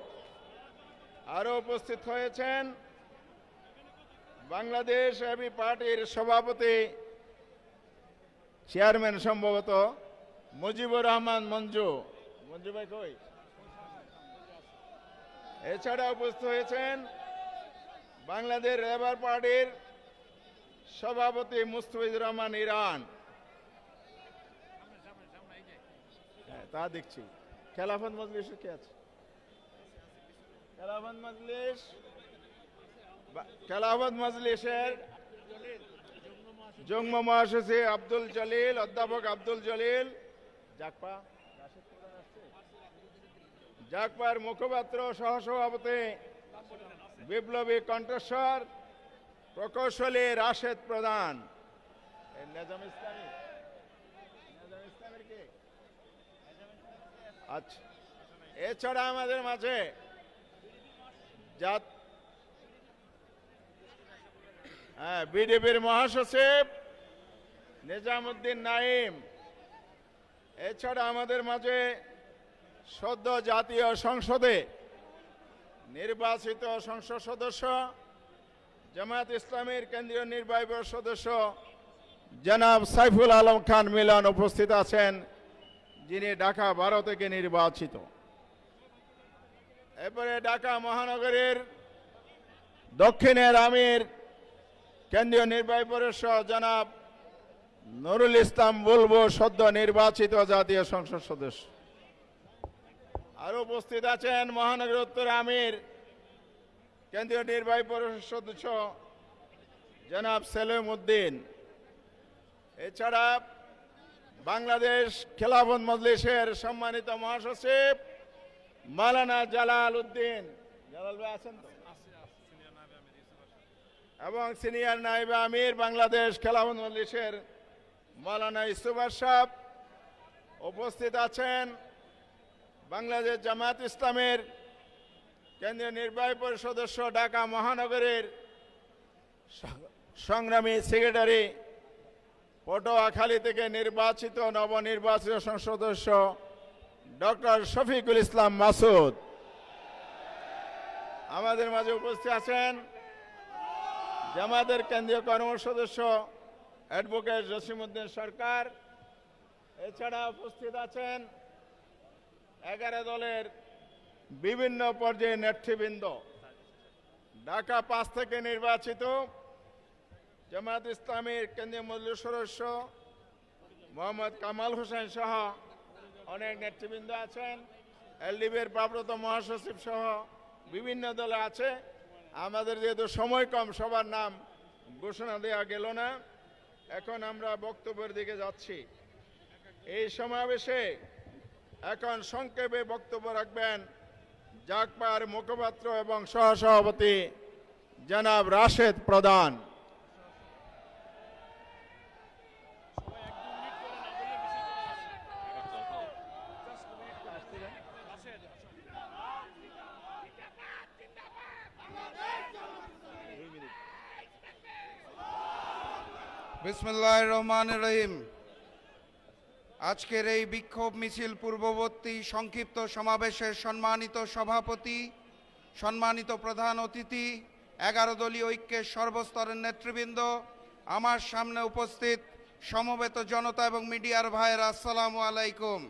আরও উপস্থিত হয়েছেন বাংলাদেশ এবি পার্টির সভাপতি চেয়ারম্যান সম্ভবত মুজিবুর রহমান মঞ্জু। মঞ্জু ভাই কই? এছাড়া উপস্থিত হয়েছেন বাংলাদেশ লেবার পার্টির সভাপতি মুস্তাফিজুর রহমান ইরান। তা দেখছি খেলাফত মজলিসের কে আছে? খেলাফত মজলিসের যুগ্ম মহাসচিব আব্দুল জলিল, অধ্যাপক আব্দুল জলিল জাকপার মুখপাত্র সহসভাপতি বিপ্লবী কণ্ঠস্বর প্রকৌশলী রাশেদ প্রধান। নিজাম ইসলামের কে? আচ্ছা, এছাড়া আমাদের মাঝে বিডিপির মহাসচিব নিজামুদ্দিন নাইম। এছাড়া আমাদের মাঝে সদ্য জাতীয় সংসদে নির্বাচিত সংসদ সদস্য জামায়াত ইসলামীর কেন্দ্রীয় নির্বাহী পরিষদ সদস্য জনাব সাইফুল আলম খান মিলন উপস্থিত আছেন, যিনি ঢাকা 12 থেকে নির্বাচিত। এরপরে ঢাকা মহানগরের দক্ষিণের আমির কেন্দ্রীয় নির্বাহী পরিষদ জনাব নুরুল ইসলাম বুলবুল সদ্য নির্বাচিত জাতীয় সংসদ সদস্য। আরো উপস্থিত আছেন মহানগর উত্তর আমির কেন্দ্রীয় নির্বাহী পরিষদ সদস্য জনাব সেলিম উদ্দিন। এছাড়া বাংলাদেশ খেলাফত মজলিসের সম্মানিত মহাসচিব মাওলানা জালাল উদ্দিন, জালাল ভাই আছেন তো? এবং সিনিয়র নায়েবে আমির বাংলাদেশ খেলাফত মজলিসের মাওলানা ইউসুফ আশরাফ। উপস্থিত আছেন বাংলাদেশ জামাত ইসলামের কেন্দ্রীয় নির্বাহী পরিষদ সদস্য ঢাকা মহানগরের সংগ্রামী সেক্রেটারি পটুয়াখালী থেকে নির্বাচিত নবনির্বাচিত সংসদ সদস্য ডক্টর শফিকুল ইসলাম মাসুদ। আমাদের মাঝে উপস্থিত আছেন জামাতের কেন্দ্রীয় কর্মসূচি সদস্য অ্যাডভোকেট জসিমউদ্দিন সরকার। এছাড়া উপস্থিত আছেন 11 দলের বিভিন্ন পর্যায়ের নেতৃবৃন্দ। ঢাকা 5 থেকে নির্বাচিত জামাত ইসলামীর কেন্দ্রীয় মজলিস সদস্য মোহাম্মদ কামাল হোসেন সহ অনেক নেতৃবৃন্দ আছেন। এলডিপির প্রাপ্ত মহাসচিব সহ বিভিন্ন দলে আছে। আমাদের যেহেতু সময় কম, সবার নাম ঘোষণা দেওয়া গেল না। এখন আমরা বক্তব্যের দিকে যাচ্ছি। এই সমাবেশে এখন সংক্ষেপে বক্তব্য রাখবেন জাকপার মুখপাত্র এবং সহসভাপতি জনাব রাশেদ প্রধান। বিসমিল্লাহির রহমানির রহিম। আজকের এই বিক্ষোভ মিছিল পূর্ববর্তী সংক্ষিপ্ত সমাবেশের সম্মানিত সভাপতি, সম্মানিত প্রধান অতিথি, 11 দলীয় ঐক্যের সর্বস্তরের নেতৃবৃন্দ, আমার সামনে উপস্থিত সমবেত জনতা এবং মিডিয়ার ভাইয়েরা, আসসালামু আলাইকুম।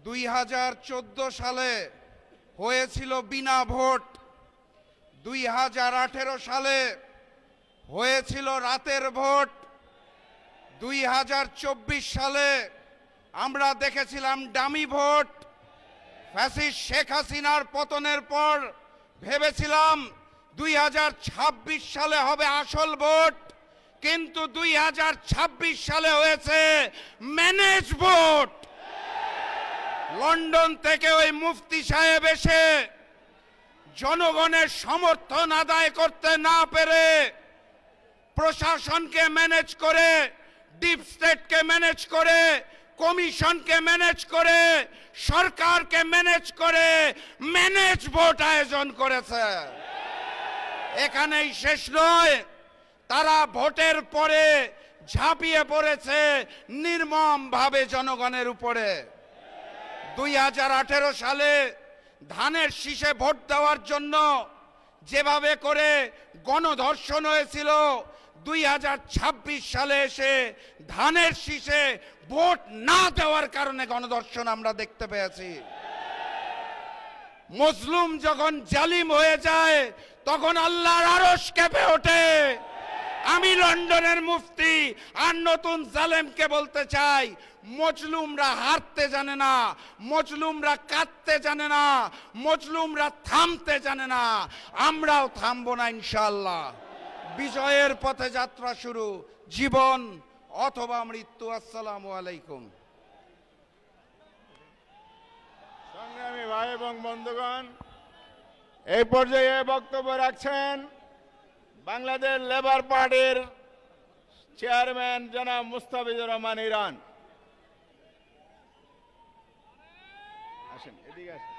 2014 সালে হয়েছিল বিনা ভোট, 2018 সালে হয়েছিল রাতের ভোট, 2024 সালে আমরা দেখেছিলাম ডামি ভোট। ফ্যাসিস্ট শেখ হাসিনার পতনের পর ভেবেছিলাম 2026 সালে হবে আসল ভোট, কিন্তু 2026 সালে হয়েছে ম্যানেজ ভোট। লন্ডন থেকে ওই মুফতি সাহেব এসে জনগণের সমর্থন আদায় করতে না পেরে প্রশাসনকে ম্যানেজ করে, ডিপ স্টেটকে ম্যানেজ করে, কমিশনকে ম্যানেজ করে, সরকারকে ম্যানেজ করে ম্যানেজ ভোট আয়োজন করেছে। এখানেই শেষ নয়, তারা ভোটের পরে ঝাঁপিয়ে পড়েছে নির্মমভাবে জনগণের উপরে। 2018 সালে ধানের শীষে ভোট দেওয়ার জন্য যেভাবে করে গণধর্ষণ হয়েছিল, 2026 সালে এসে ধানের শীষে ভোট না দেওয়ার কারণে গণধর্ষণ আমরা দেখতে পেয়েছি। মজলুম যখন জালিম হয়ে যায় তখন আল্লাহর আরশ কেঁপে ওঠে। আমি লন্ডনের মুফতি আর নতুন জালেমকে বলতে চাই, মজলুমরা হারতে জানে না, মজলুমরা কাঁদতে জানে না, মজলুমরা থামতে জানে না। আমরাও থামবো না ইনশাআল্লাহ। বিজয়ের পথে যাত্রা শুরু, জীবন অথবা মৃত্যু। আসসালামু আলাইকুম। সংগ্রামী ভাই এবং বন্ধুগণ, এই পর্যায়ে বক্তব্য রাখছেন বাংলাদেশ লেবার পার্টির চেয়ারম্যান জনাব মুস্তাফিজুর রহমান ইরান। আসেন, এদিকে আসেন।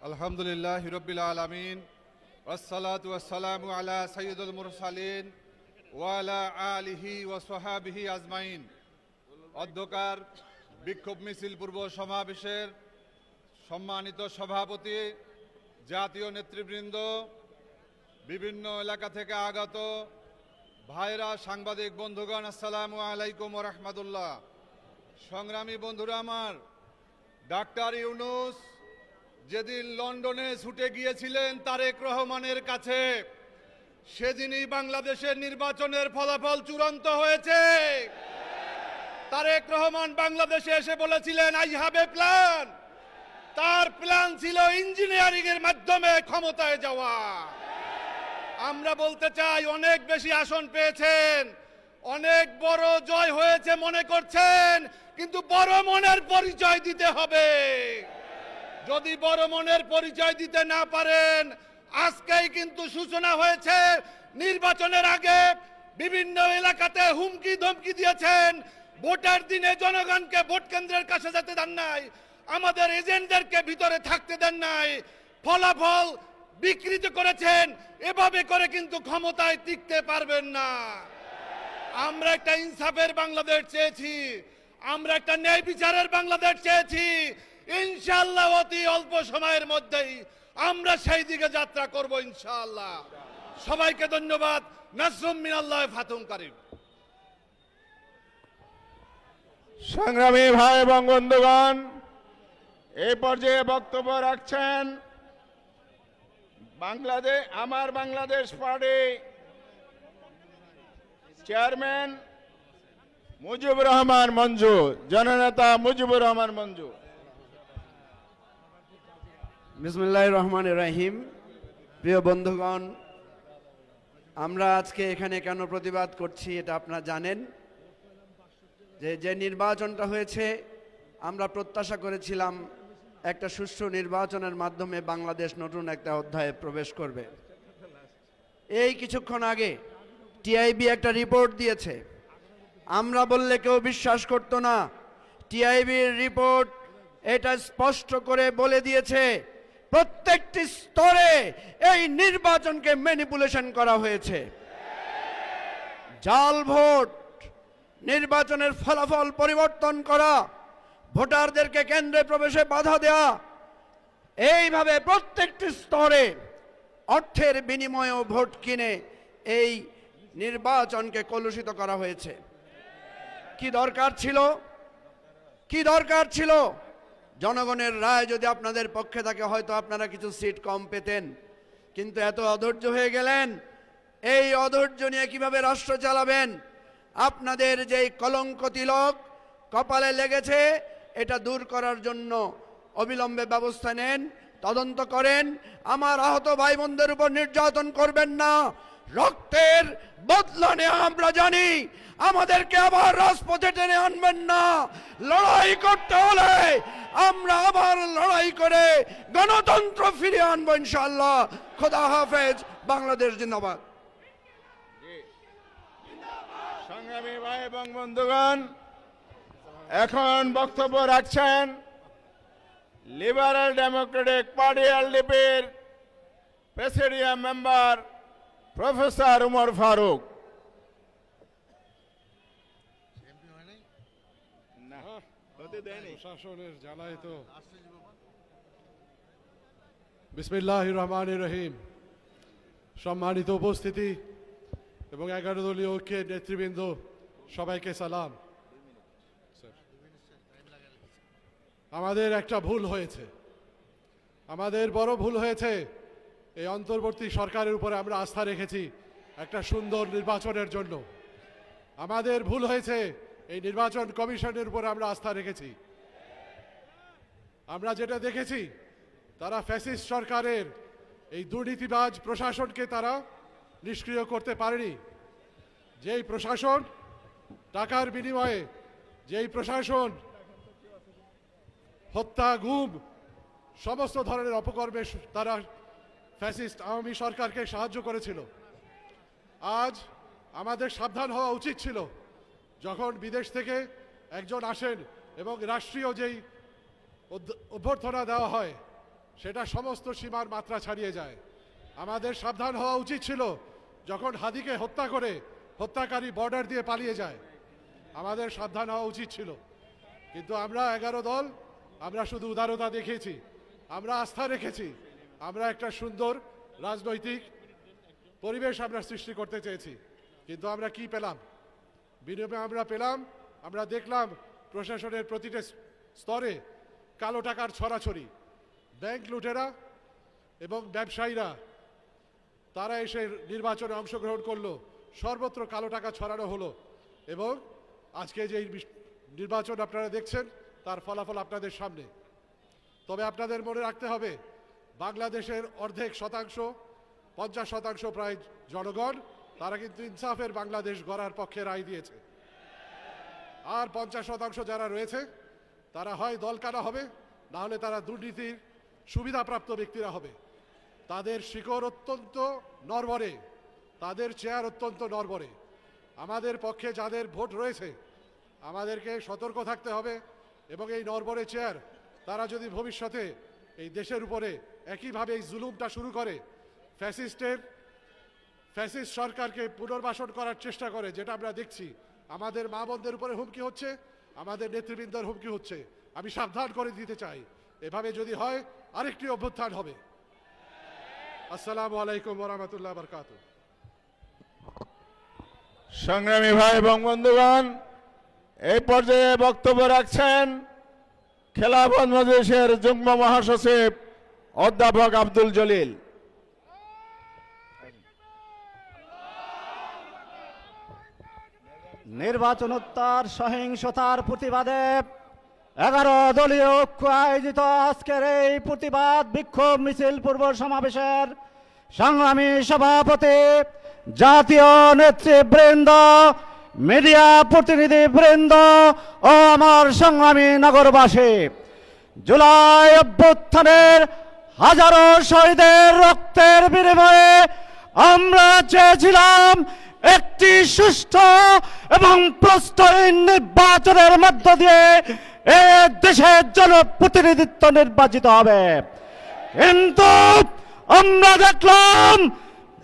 আলহামদুলিল্লাহ রাব্বিল আলামিন, ওয়াসসালাতু ওয়াসসালামু আলা সাইয়্যিদুল মুরসালিন ওয়া আলা আলিহি ওয়া সাহাবিহি আজমাইন। অধ্যকার বিক্ষোভ মিছিল পূর্ব সমাবেশের সম্মানিত সভাপতি, জাতীয় নেতৃবৃন্দ, বিভিন্ন এলাকা থেকে আগত ভাইরা, সাংবাদিক বন্ধুগণ, আসসালামু আলাইকুম ওয়া রাহমাতুল্লাহ। সংগ্রামী বন্ধুরা আমার, ডাক্তার ইউনূস যেদিন লন্ডনে ছুটে গিয়েছিলেন তারেক রহমানের কাছে, সেদিনই বাংলাদেশের নির্বাচনের ফলাফল চূড়ান্ত হয়েছে। তারেক রহমান বাংলাদেশে এসে বলেছিলেন, আই হ্যাভ এ প্ল্যান। তার প্ল্যান ছিল ইঞ্জিনিয়ারিং এর মাধ্যমে ক্ষমতায় যাওয়া। আমরা বলতে চাই, অনেক বেশি আসন পেয়েছেন, অনেক বড় জয় হয়েছে মনে করছেন, কিন্তু বড় মনের পরিচয় দিতে হবে। যদি বড় মনের পরিচয় দিতে না পারেন, আজকেই কিন্তু সূচনা হয়েছে। নির্বাচনের আগে বিভিন্ন এলাকাতে হুমকি ধমকি দিয়েছেন, ভোটের দিনে জনগণকে ভোট কেন্দ্রের কাছে যেতে দেন নাই, আমাদের এজেন্টদেরকে ভিতরে থাকতে দেন নাই, ফলাফল বিকৃত করেছেন। এভাবে করে কিন্তু ক্ষমতায় টিকতে পারবেন না। আমরা একটা ইনসাফের বাংলাদেশ চেয়েছি, আমরা একটা ন্যায় বিচারের বাংলাদেশ চেয়েছি। ইনশাআল্লাহ অতি অল্প সময়ের মধ্যেই আমরা সেই দিকে যাত্রা করব ইনশাআল্লাহ। সবাইকে ধন্যবাদ। নাসরুম মিনাল্লাহ, ফাতুম কারীম। সংগ্রামী ভাই এবং বন্ধুগণ, এই পর্যায়ে বক্তব্য রাখছেন আমার বাংলাদেশ পার্টি চেয়ারম্যান মুজিবুর রহমান মঞ্জু, জননেতা মুজিবুর রহমান মঞ্জু। বিসমিল্লাহির রহমানির রহিম। প্রিয় বন্ধুগণ, আমরা আজকে এখানে কেন প্রতিবাদ করছি এটা আপনারা জানেন। যে নির্বাচনটা হয়েছে, আমরা প্রত্যাশা করেছিলাম একটা সুষ্ঠু নির্বাচনের মাধ্যমে বাংলাদেশ নতুন একটা অধ্যায়ে প্রবেশ করবে। এই কিছুক্ষণ আগে টিআইবি একটা রিপোর্ট দিয়েছে, আমরা বললে কেউ বিশ্বাস করতো না। টিআইবির রিপোর্ট এটা স্পষ্ট করে বলে দিয়েছে প্রত্যেকটি স্তরে এই নির্বাচনকে ম্যানিপুলেশন করা হয়েছে। জাল ভোট, নির্বাচনের ফলাফল পরিবর্তন করা, ভোটারদেরকে কেন্দ্রে প্রবেশে বাধা দেয়া, এইভাবে প্রত্যেকটি স্তরে অর্থের বিনিময়েও ভোট কিনে এই নির্বাচনকে কলুষিত করা হয়েছে। কি দরকার ছিল? কি দরকার ছিল? জনগণের রায় যদি আপনাদের পক্ষে থাকে হয়তো আপনারা কিছু সিট কম পেতেন, কিন্তু এত অধৈর্য হয়ে গেলেন। এই অধৈর্য নিয়ে কিভাবে রাষ্ট্র চালাবেন? আপনাদের যেই কলঙ্ক তিলক কপালে লেগেছে এটা দূর করার জন্য অবিলম্বে ব্যবস্থা নেন, তদন্ত করেন। আমার আহত ভাই বোনদের উপর নির্যাতন করবেন না। রক্তের বদলা নিয়ে আমরা জানি, আমাদেরকে আবার রাজপথে টেনে আনবেন না। লড়াই করতে হলে আমরা আবার লড়াই করে গণতন্ত্র ফিরিয়ে আনবো ইনশাআল্লাহ। খোদা হাফেজ। বাংলাদেশ জিন্দাবাদ। সংগ্রামী ভাই এবং বন্ধুগণ, এখন বক্তব্য রাখছেন লিবারেল ডেমোক্রেটিক পার্টি এলডিপির presidium member professor Umar Faruk. প্রশাসনের জ্বালায় তো। বিসমিল্লাহির রহমানির রহিম। সম্মানিত উপস্থিতি এবং 11 দলীয় ঐক্যের নেতৃবৃন্দ, সবাইকে সালাম। আমাদের একটা ভুল হয়েছে, আমাদের বড় ভুল হয়েছে। এই অন্তর্বর্তী সরকারের উপরে আমরা আস্থা রেখেছি একটা সুন্দর নির্বাচনের জন্য। আমাদের ভুল হয়েছে এই নির্বাচন কমিশনের উপরে আমরা আস্থা রেখেছি। আমরা যেটা দেখেছি, তারা ফ্যাসিস্ট সরকারের এই দুর্নীতিবাজ প্রশাসনকে তারা নিষ্ক্রিয় করতে পারেনি। যেই প্রশাসন টাকার বিনিময়ে, যেই প্রশাসন হত্যা, গুম, সমস্ত ধরনের অপকর্মে তারা ফ্যাসিস্ট আওয়ামী সরকারকে সাহায্য করেছিল। আজ আমাদের সাবধান হওয়া উচিত ছিল। যখন বিদেশ থেকে একজন আসেন এবং রাষ্ট্রীয় যেই অভ্যর্থনা দেওয়া হয় সেটা সমস্ত সীমার মাত্রা ছাড়িয়ে যায়। আমাদের সাবধান হওয়া উচিত ছিল যখন হাদিকে হত্যা করে হত্যাকারী বর্ডার দিয়ে পালিয়ে যায়। আমাদের সাবধান হওয়া উচিত ছিল। কিন্তু আমরা 11 দল, আমরা শুধু উদারতা দেখিয়েছি, আমরা আস্থা রেখেছি, আমরা একটা সুন্দর রাজনৈতিক পরিবেশ আমরা সৃষ্টি করতে চেয়েছি। কিন্তু আমরা কি পেলাম? বিনিময়ে আমরা দেখলাম প্রশাসনের প্রতিটা স্তরে কালো টাকার ছড়াছড়ি। ব্যাংক লুটেরা এবং ব্যবসায়ীরা তারা এসে নির্বাচনে অংশগ্রহণ করলো, সর্বত্র কালো টাকা ছড়ানো হলো। এবং আজকে যে নির্বাচন আপনারা দেখছেন তার ফলাফল আপনাদের সামনে। তবে আপনাদের মনে রাখতে হবে, বাংলাদেশের অর্ধেক শতাংশ, 50% প্রায় জনগণ, তারা কিন্তু ইনসাফের বাংলাদেশ গড়ার পক্ষে রায় দিয়েছে। আর 50% যারা রয়েছে তারা হয় দলকানা হবে, না হলে তারা দুর্নীতির সুবিধাপ্রাপ্ত ব্যক্তিরা হবে। তাদের শিকড় অত্যন্ত নড়বড়ে, তাদের চেয়ার অত্যন্ত নড়বড়ে। আমাদের পক্ষে যাদের ভোট রয়েছে আমাদেরকে সতর্ক থাকতে হবে। এবং এই নড়বড়ে চেয়ার তারা যদি ভবিষ্যতে এই দেশের উপরে একইভাবে এই জুলুমটা শুরু করে, ফ্যাসিস্ট সরকারকে পুনর্বাসন করার চেষ্টা করে, যেটা আমরা দেখছি, আমাদের মা বোনদের উপরে হুমকি হচ্ছে, আমাদের নেতৃবৃন্দের হুমকি হচ্ছে। আমি সাবধান করে দিতে চাই, এভাবে যদি হয় আরেকটি অভ্যুত্থান হবে। আসসালামু আলাইকুম ওয়া রাহমাতুল্লাহি ওয়া বারাকাতুহু। সংগ্রামী ভাই এবং বন্ধুগণ, এই পর্যায়ে বক্তব্য রাখছেন খেলাফত মজলিসের যুগ্ম মহাসচিব অধ্যাপক আব্দুল জলিল। নির্বাচনোত্তর সহিংসতার প্রতিবাদে 11 দলীয় ঐক্য আয়োজিত আজকের এই প্রতিবাদ বিক্ষোভ মিছিল পূর্ব সমাবেশের সংগ্রামী সভাপতি, জাতীয় নেতৃবৃন্দ, মিডিয়া প্রতিনিধিবৃন্দ ও আমার সংগ্রামী নগরবাসী, জুলাই অভ্যুত্থানের হাজারো শহীদের রক্তের বিনিময়ে আমরা চেয়েছিলাম একটি সুষ্ঠু এবং প্রশ্নহীন নির্বাচনের মধ্য দিয়ে এ দেশের জনপ্রতিনিধিত্ব নির্বাচিত হবে। কিন্তু আমরা দেখলাম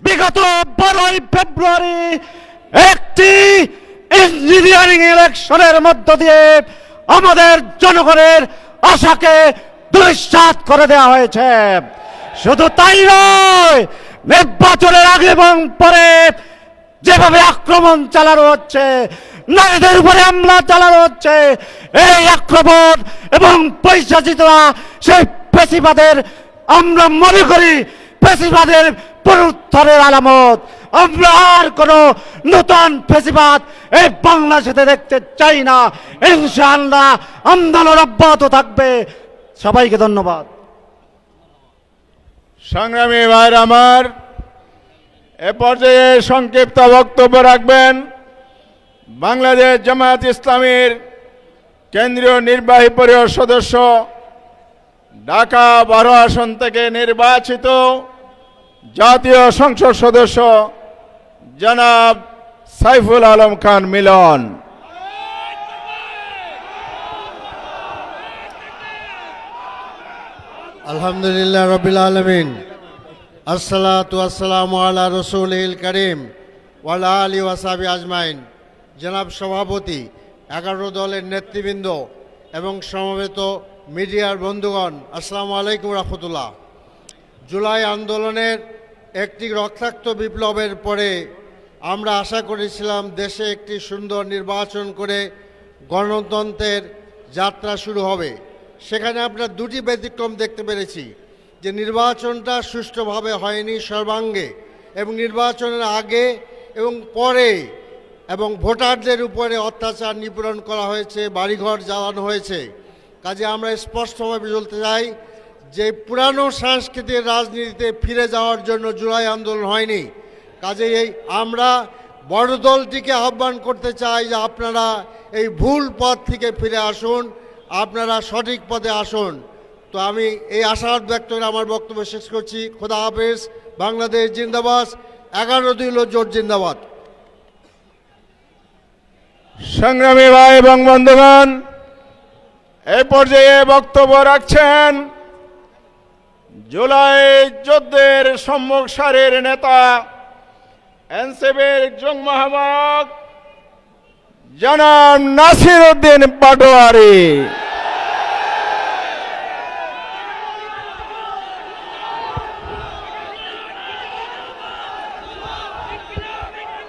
বিগত 12ই ফেব্রুয়ারি একটি ইঞ্জিনিয়ারিং ইলেকশনের মধ্য দিয়ে আমাদের জনগণের আশাকে দুঃসাৎ করে দেওয়া হয়েছে। শুধু তাই নয়, নির্বাচনের আগে এবং পরে যেভাবে আক্রমণ চালানো হচ্ছে, নারীদের উপরে হামলা চালানো হচ্ছে, এই আক্রমণ এবং পৈশাচিতরা সেই পেশিবাদের, আমরা মনে করি পেশিবাদের পুনরুত্থানের আলামত। আমরা আর কোন নতুন পেশিবাদ এই বাংলাদেশে দেখতে চাই না। ইনশাআল্লাহ আন্দোলন অব্যাহত থাকবে। সবাইকে ধন্যবাদ। সংগ্রামী ভাইরা আমার, এ পর্যায়ে সংক্ষিপ্ত বক্তব্য রাখবেন বাংলাদেশ জামায়াত ইসলামীর কেন্দ্রীয় নির্বাহী পরিষদ সদস্য, ঢাকা 12 আসন থেকে নির্বাচিত জাতীয় সংসদ সদস্য জনাব সাইফুল আলম খান মিলন। আলহামদুলিল্লাহ রবিল আলমিন, আসসালাতু আসসালামু আলা রসুলিল করিম ওয়ালা আলি ওয়াসাবি আজমাইন। জনাব সভাপতি, 11 দলের নেতৃবৃন্দ এবং সমবেত মিডিয়ার বন্ধুগণ, আসসালামু আলাইকুম রহমতুল্লাহ। জুলাই আন্দোলনের একটি রক্তাক্ত বিপ্লবের পরে আমরা আশা করেছিলাম দেশে একটি সুন্দর নির্বাচন করে গণতন্ত্রের যাত্রা শুরু হবে। সেখানে আমরা দুটি ব্যতিক্রম দেখতে পেরেছি, যে নির্বাচনটা সুষ্ঠুভাবে হয়নি সর্বাঙ্গে, এবং নির্বাচনের আগে এবং পরে এবং ভোটারদের উপরে অত্যাচার নিপীড়ন করা হয়েছে, বাড়িঘর জ্বালানো হয়েছে। কাজে আমরা স্পষ্টভাবে বলতে চাই যে পুরানো সাংস্কৃতিক রাজনীতিতে ফিরে যাওয়ার জন্য জুলাই আন্দোলন হয়নি। কাজে আমরা বড় দলটিকে আহ্বান করতে চাই যে আপনারা এই ভুল পথ থেকে ফিরে আসুন, আপনারা সঠিক পথে আসুন। তো আমি এই আশাবাদ ব্যক্ত করে আমার বক্তব্য শেষ করছি। খোদা হাফেজ। বাংলাদেশ জিন্দাবাদ। 11 দলীয় জোট জিন্দাবাদ। সংগ্রামী ভাই এবং বন্ধুগণ, এই পর্যায়ে বক্তব্য রাখছেন জুলাই যুদ্ধের সম্মুখ সারির নেতা, এনসিপির যুগ্ম আহ্বায়ক জনাব নাসির উদ্দিন পাটোয়ারি।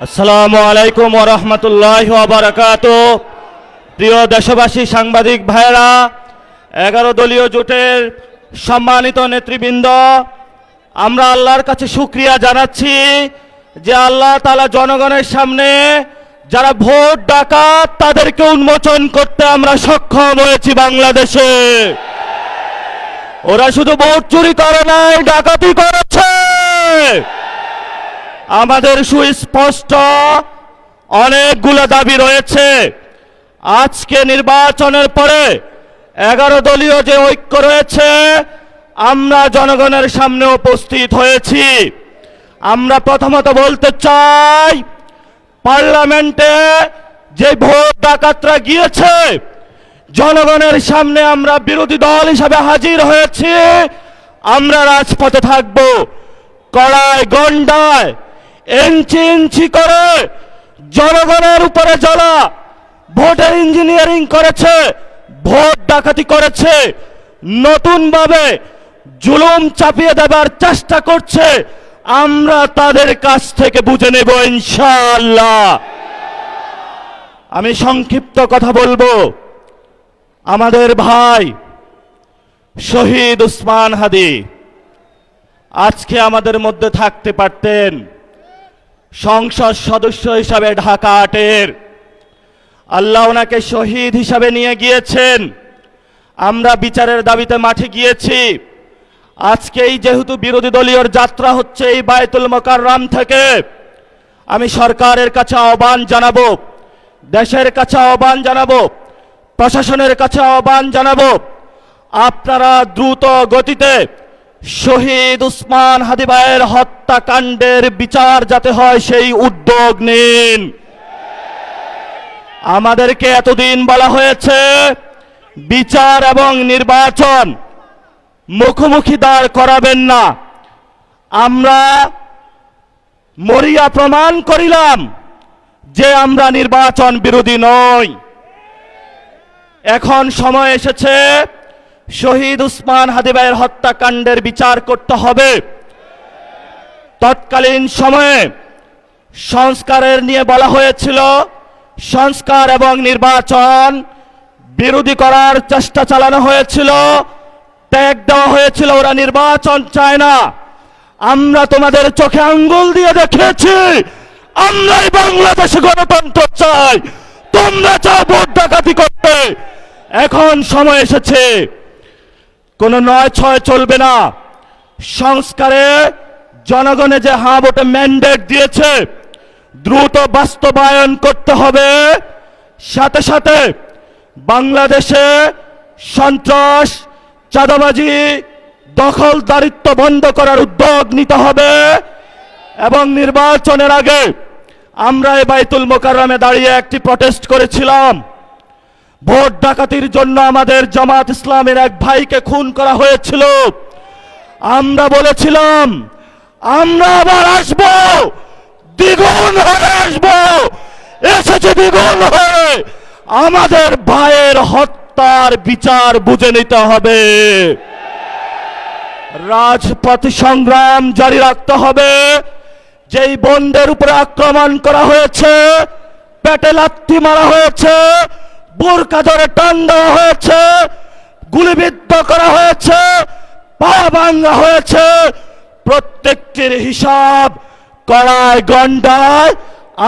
আসসালামু আলাইকুম ওয়া রাহমাতুল্লাহি ওয়া বারাকাতুহু। প্রিয় দেশবাসী, সাংবাদিক ভাইরা, 11 দলীয় জোটের সম্মানিত নেতৃবৃন্দ, আমরা আল্লাহর কাছে শুকরিয়া জানাচ্ছি যে আল্লাহ তাআলা জনগণের সামনে যারা ভোট ডাকাত তাদেরকে উন্মোচন করতে আমরা সক্ষম হয়েছি। বাংলাদেশে ওরা শুধু ভোট চুরি করে নাই, ডাকাতি করেছে। আমাদের সুস্পষ্ট অনেকগুলো দাবি রয়েছে। আজকে নির্বাচনের পরে 11 দলীয় যে ঐক্য রয়েছে, আমরা জনগণের সামনে উপস্থিত হয়েছি। আমরা প্রথমত বলতে চাই, পার্লামেন্টে যে ভোট ডাকাতরা গিয়েছে, জনগণের সামনে আমরা বিরোধী দল হিসাবে হাজির হয়েছি। আমরা রাজপথে থাকব। কড়ায় গন্ডায় ইঞ্চি ইঞ্চি করে জনগণের উপরে যারা ভোটের ইঞ্জিনিয়ারিং করেছে, ভোট ডাকাতি করেছে, নতুনভাবে জুলুম চাপিয়ে দেবার চেষ্টা করছে, আমরা তাদের কাছ থেকে বুঝে নেব ইনশাআল্লাহ। আমি সংক্ষিপ্ত কথা বলবো। আমাদের ভাই শহীদ উসমান হাদি আজকে আমাদের মধ্যে থাকতে পারতেন। সংসদ সদস্য হিসাবে ঢাকা 8-এর আল্লাহ ওনাকে শহীদ হিসাবে নিয়ে গিয়েছেন। আমরা বিচারের দাবিতে মাঠে গিয়েছি। আজকেই যেহেতু বিরোধী দলীয় যাত্রা হচ্ছে এই বায়তুল মোকাররম থেকে, আমি সরকারের কাছে আহ্বান জানাবো, দেশের কাছে আহ্বান জানাবো, প্রশাসনের কাছে আহ্বান জানাবো, আপনারা দ্রুত গতিতে শহীদ উসমান হাদি ভাইয়ের হত্যাকাণ্ডের বিচার যাতে হয় সেই উদ্যোগ নিন। আমাদেরকে এতদিন বলা হয়েছে বিচার এবং নির্বাচন মুখোমুখি দাঁড় করাবেন না। আমরা মরিয়া প্রমাণ করিলাম যে আমরা নির্বাচন বিরোধী নই। এখন সময় এসেছে শহীদ উসমান হাদি ভাইয়ের হত্যাকাণ্ডের বিচার করতে হবে। তৎকালীন সময়ে সংস্কারের নিয়ে বলা হয়েছিল, সংস্কার এবং নির্বাচন বিরোধী করার চেষ্টা চালানো হয়েছিল, ট্যাগ দেওয়া হয়েছিল ওরা নির্বাচন চায় না। আমরা তোমাদের চোখে আঙ্গুল দিয়ে দেখিয়েছি আমরাই বাংলাদেশে গণতন্ত্র চাই, তোমরা চাও ভোট ডাকাতি করতে। এখন সময় এসেছে, কোনো ৯/৬ চলবে না। সংস্কারে জনগণে যে হ্যাঁ ভোটে ম্যান্ডেট দিয়েছে দ্রুত বাস্তবায়ন করতে হবে। সাথে সাথে বাংলাদেশে সন্ত্রাস, চাঁদাবাজি, দখলদারিত্ব বন্ধ করার উদ্যোগ নিতে হবে। এবং নির্বাচনের আগে আমরা এই বাইতুল মোকাররমে দাঁড়িয়ে একটি প্রটেস্ট করেছিলাম। ভোট ডাকাতির জন্য আমাদের জামাত ইসলামের এক ভাইকে খুন করা হয়েছিল। আমরা বলেছিলাম আমরা আবার আসব, দ্বিগুণ হয়ে আসব। এসেছে দ্বিগুণ হয়ে, আমাদের ভাইয়ের হত্যার বিচার বুঝে নিতে হবে। রাজপথ সংগ্রাম জারি রাখতে হবে। যেই বন্দের উপরে আক্রমণ করা হয়েছে, পেটে লাথি মারা হয়েছে, বোরকা ধরে টান দেওয়া হয়েছে, গুলিবিদ্ধ করা হয়েছে, পা ভাঙা হয়েছে, প্রত্যেকটির হিসাব কড়ায় গন্ডায়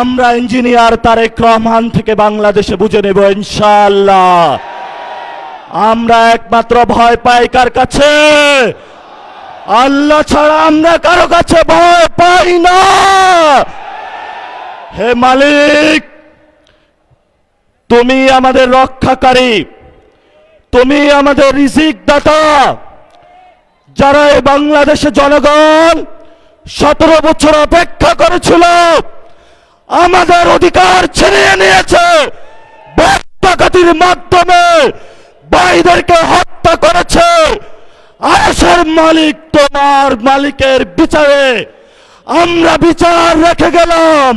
আমরা ইঞ্জিনিয়ার তারেক রহমান থেকে বাংলাদেশে বুঝে নেব ইনশাআল্লাহ। আমরা একমাত্র ভয় পাই কার কাছে? আল্লাহ ছাড়া আমরা কারো কাছে ভয় পাই না। হে মালিক, তুমি আমাদের রক্ষাকারী, তুমি আমাদের রিজিক দাতা। যারা এই বাংলাদেশে জনগণ 17 বছর অপেক্ষা করেছিল, আমাদের অধিকার ছিনিয়ে নিয়েছে, ভোট ডাকাতির মাধ্যমে ভাইদেরকে হত্যা করেছে। আরশের মালিক তোমার মালিকের বিচারে আমরা বিচার রেখে গেলাম।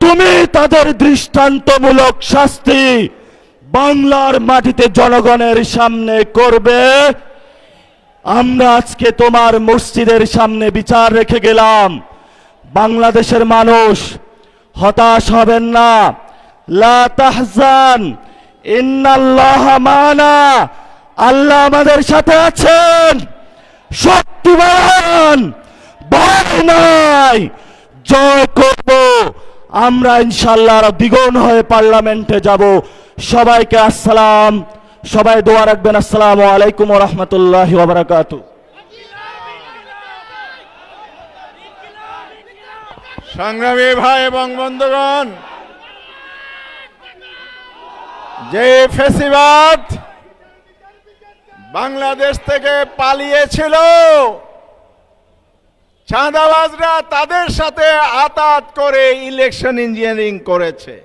তুমি তাদের দৃষ্টান্তমূলক শাস্তি বাংলার মাটিতে জনগণের সামনে করবে। আমরা আজকে তোমার মসজিদের সামনে বিচার রেখে গেলাম। বাংলাদেশের মানুষ হতাশ হবেন না। লা তাহজান ইন্নাল্লাহা মানা, আল্লাহ আমাদের সাথে আছেন, শক্তিমান, ভয় নাই, জয় করব আমরা ইনশাআল্লাহ। দ্বিগুণ হয়ে পার্লামেন্টে যাব। সবাইকে আসসালাম, সবাই দোয়া রাখবেন। আসসালামু আলাইকুম ওয়া রাহমাতুল্লাহি ওয়া বারাকাতুহু। সংগ্রামী ভাই এবং বন্ধুগণ, যে ফ্যাসিবাদ বাংলাদেশ থেকে পালিয়েছিল, চাঁদাবাজরা তাদের সাথে আতাত করে ইলেকশন ইঞ্জিনিয়ারিং করেছে।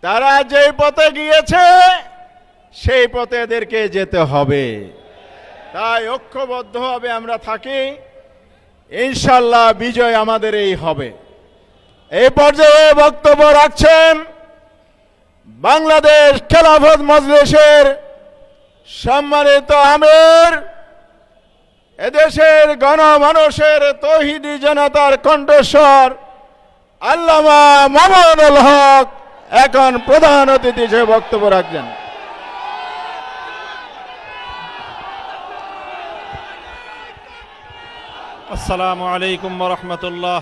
তারা যেই পথে গিয়েছে সেই পথে এদেরকে যেতে হবে। তাই ঐক্যবদ্ধভাবে আমরা থাকি, ইনশাল্লাহ বিজয় আমাদের এই হবে। এই পর্যায়ে বক্তব্য রাখছেন বাংলাদেশ খেলাফত মজলিসের সম্মানিত আমির, এদেশের গণমানুষের তৌহিদি জনতার কণ্ঠস্বর আল্লামা মামুনুল হক এখন প্রধান অতিথি হিসেবে বক্তব্য রাখছেন। আসসালামু আলাইকুম ওয়া রাহমাতুল্লাহ।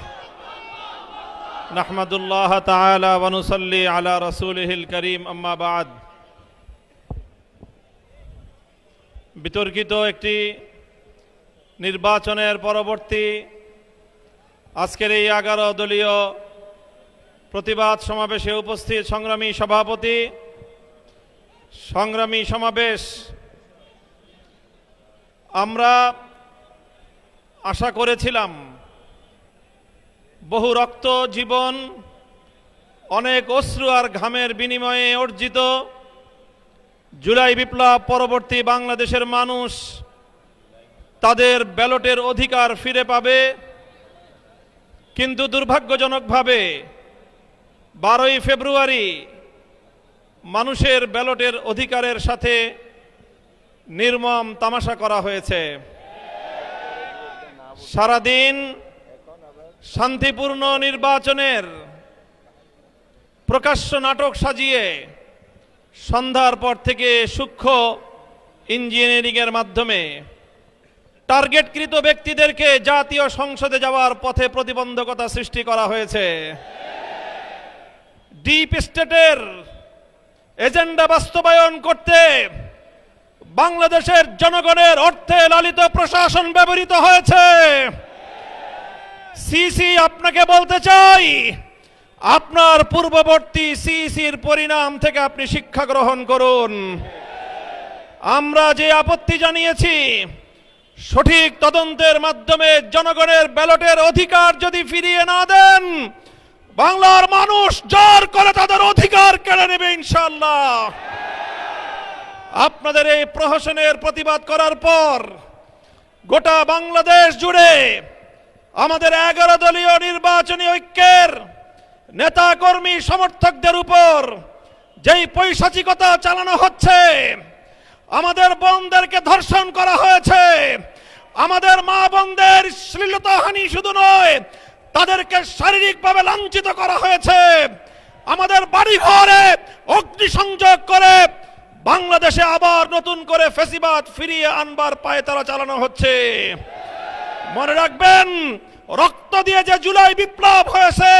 নাহমাদুল্লাহ তাআলা ওয়া নুসাল্লি আলা রাসূলিহিল কারীম, আম্মা বা'দ। বিতর্কিত একটি নির্বাচনের পরবর্তী আজকের এই 11 দলীয় প্রতিবাদ সমাবেশে উপস্থিত সংগ্রামী সভাপতি, সংগ্রামী সমাবেশ, আমরা আশা করেছিলাম বহু রক্ত, জীবন, অনেক অশ্রু আর ঘামের বিনিময়ে অর্জিত জুলাই বিপ্লব পরবর্তী বাংলাদেশের মানুষ তাদের ব্যালটের অধিকার ফিরে পাবে, কিন্তু দুর্ভাগ্যজনকভাবে 12ই ফেব্রুয়ারি মানুষের ব্যালটের অধিকারের সাথে নির্মম তামাশা করা হয়েছে। সারাদিন শান্তিপূর্ণ নির্বাচনের প্রকাশ্য নাটক সাজিয়ে সন্ধ্যার পর থেকে সূক্ষ্ম ইঞ্জিনিয়ারিংয়ের মাধ্যমে টার্গেটকৃত ব্যক্তিদেরকে জাতীয় সংসদে যাওয়ার পথে প্রতিবন্ধকতা সৃষ্টি করা হয়েছে। ডিপ স্টেটের এজেন্ডা বাস্তবায়ন করতে বাংলাদেশের জনগণের অর্থে লালিত প্রশাসন ব্যবহৃত হয়েছে। সিসি, আপনাকে বলতে চাই, আপনার পূর্ববর্তী সিসির পরিণাম থেকে আপনি শিক্ষা গ্রহণ করুন। আমরা যে আপত্তি জানিয়েছি, সঠিক তদন্তের মাধ্যমে জনগণের ব্যালটের অধিকার যদি ফিরিয়ে না দেন, বাংলার মানুষ জোর করে তাদের অধিকার কেড়ে নেবে ইনশাআল্লাহ। আপনাদের এই প্রহসনের প্রতিবাদ করার পর গোটা বাংলাদেশ জুড়ে আমাদের 11 দলীয় নির্বাচনী ঐক্যের নেতা কর্মী সমর্থকদের উপর যেই পৈশাচিকতা চালানো হচ্ছে, আমাদের বোনদেরকে ধর্ষণ করা হয়েছে, আমাদের মা বোনদের শ্লীলতাহানি শুধু নয়, তাদেরকে শারীরিকভাবে লাঞ্ছিত করা হয়েছে, আমাদের বাড়ি ঘরে অগ্নিসংযোগ করে বাংলাদেশে আবার নতুন করে ফ্যাসিবাদ ফিরিয়ে আনবার পায়ে তারা চালানো হচ্ছে। মনে রাখবেন, রক্ত দিয়ে যে জুলাই বিপ্লব হয়েছে,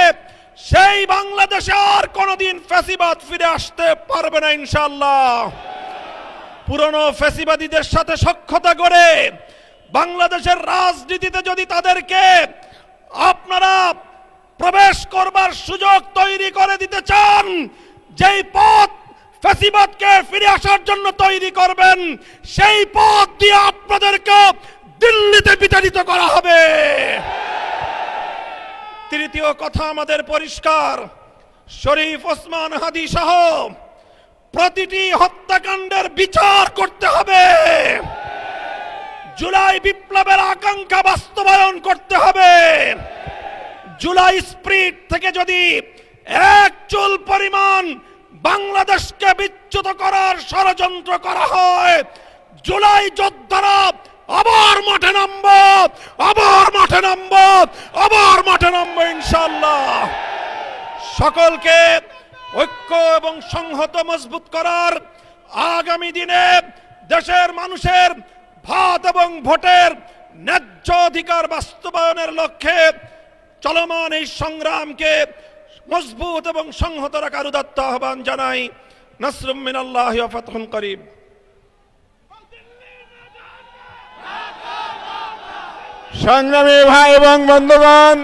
সেই বাংলাদেশে আর কোনোদিন ফ্যাসিবাদ ফিরে আসতে পারবে না ইনশাআল্লাহ। পুরনো ফ্যাসিবাদীদের সাথে সখ্যতা করে বাংলাদেশের রাজনীতিতে যদি তাদেরকে আপনারা প্রবেশ করবার সুযোগ তৈরি করে দিতে চান, যেই পথ ফ্যাসিবাদকে ফিরে আসার জন্য তৈরি করবেন, সেই পথ দিয়ে আপনাদেরকে দিল্লিতে বিতাড়িত করা হবে। তৃতীয় কথা আমাদের পরিষ্কার, শরীফ ওসমান হাদি সহ প্রতিটি হত্যাকাণ্ডের বিচার করতে হবে। জুলাই বিপ্লবের আকাঙ্ক্ষা বাস্তবায়ন করতে হবে। জুলাই স্পিরিট থেকে যদি এক চুল পরিমাণ বাংলাদেশকে বিচ্যুত করার ষড়যন্ত্র করা হয়, জুলাই যোদ্ধারা আবার মাঠে নামবো, আবার মাঠে নামবো, আবার মাঠে নামবো ইনশাআল্লাহ। সকলকে ঐক্য এবং সংহত মজবুত করার, আগামী দিনে দেশের মানুষের ভাত এবং ভোটের ন্যায্য অধিকার বাস্তবায়নের লক্ষ্যে চলমান এই সংগ্রামকে মজবুত এবং সংহত রাখার উদাত্ত আহ্বান জানাই। নাসরুম মিনাল্লাহি ওয়া ফাতহুন করিব। সংগ্রামী ভাই এবং বন্ধুগণ,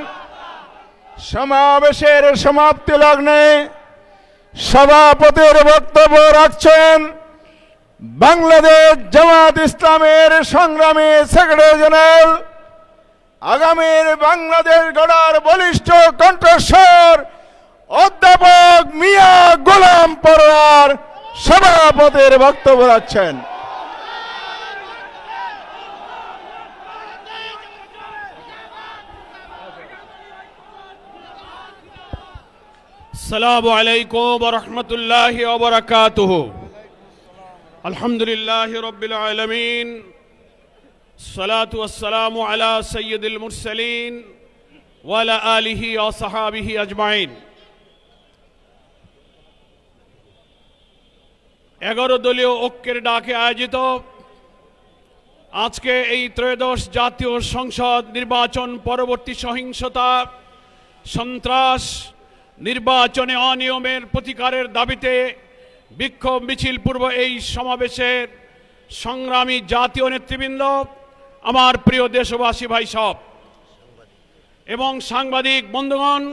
সমাবেশের সমাপ্তি লগ্নে সভাপতির বক্তব্য রাখছেন বাংলাদেশ জামাত ইসলামের সংগ্রামী সেক্রেটারি জেনারেল, আগামীর বাংলাদেশ গড়ার বলিষ্ঠ কণ্ঠস্বর অধ্যাপক মিয়া গোলাম পরোয়ার সভাপতির বক্তব্য রাখছেন। আসসালামু আলাইকুম ওয়া রাহমাতুল্লাহি ওয়া বারাকাতুহু। আলহামদুলিল্লাহি রাব্বিল আলামিন, সালাতু ওয়াসসালামু আলা সাইয়্যিদিল মুরসালিন ওয়া আলা আলিহি ওয়া সাহাবিহি আজমাইন। 11 দলীয় ঐক্যের ডাকে আয়োজিত আজকে এই ত্রয়োদশ জাতীয় সংসদ নির্বাচন পরবর্তী সহিংসতা, সন্ত্রাস, নির্বাচনে অনিয়মের প্রতিকারের দাবিতে বিক্ষোভ মিছিল পূর্ব এই সমাবেশের সংগ্রামী জাতীয় নেতৃবৃন্দ, আমার প্রিয় দেশবাসী ভাই সব এবং সাংবাদিক বন্ধুগণ,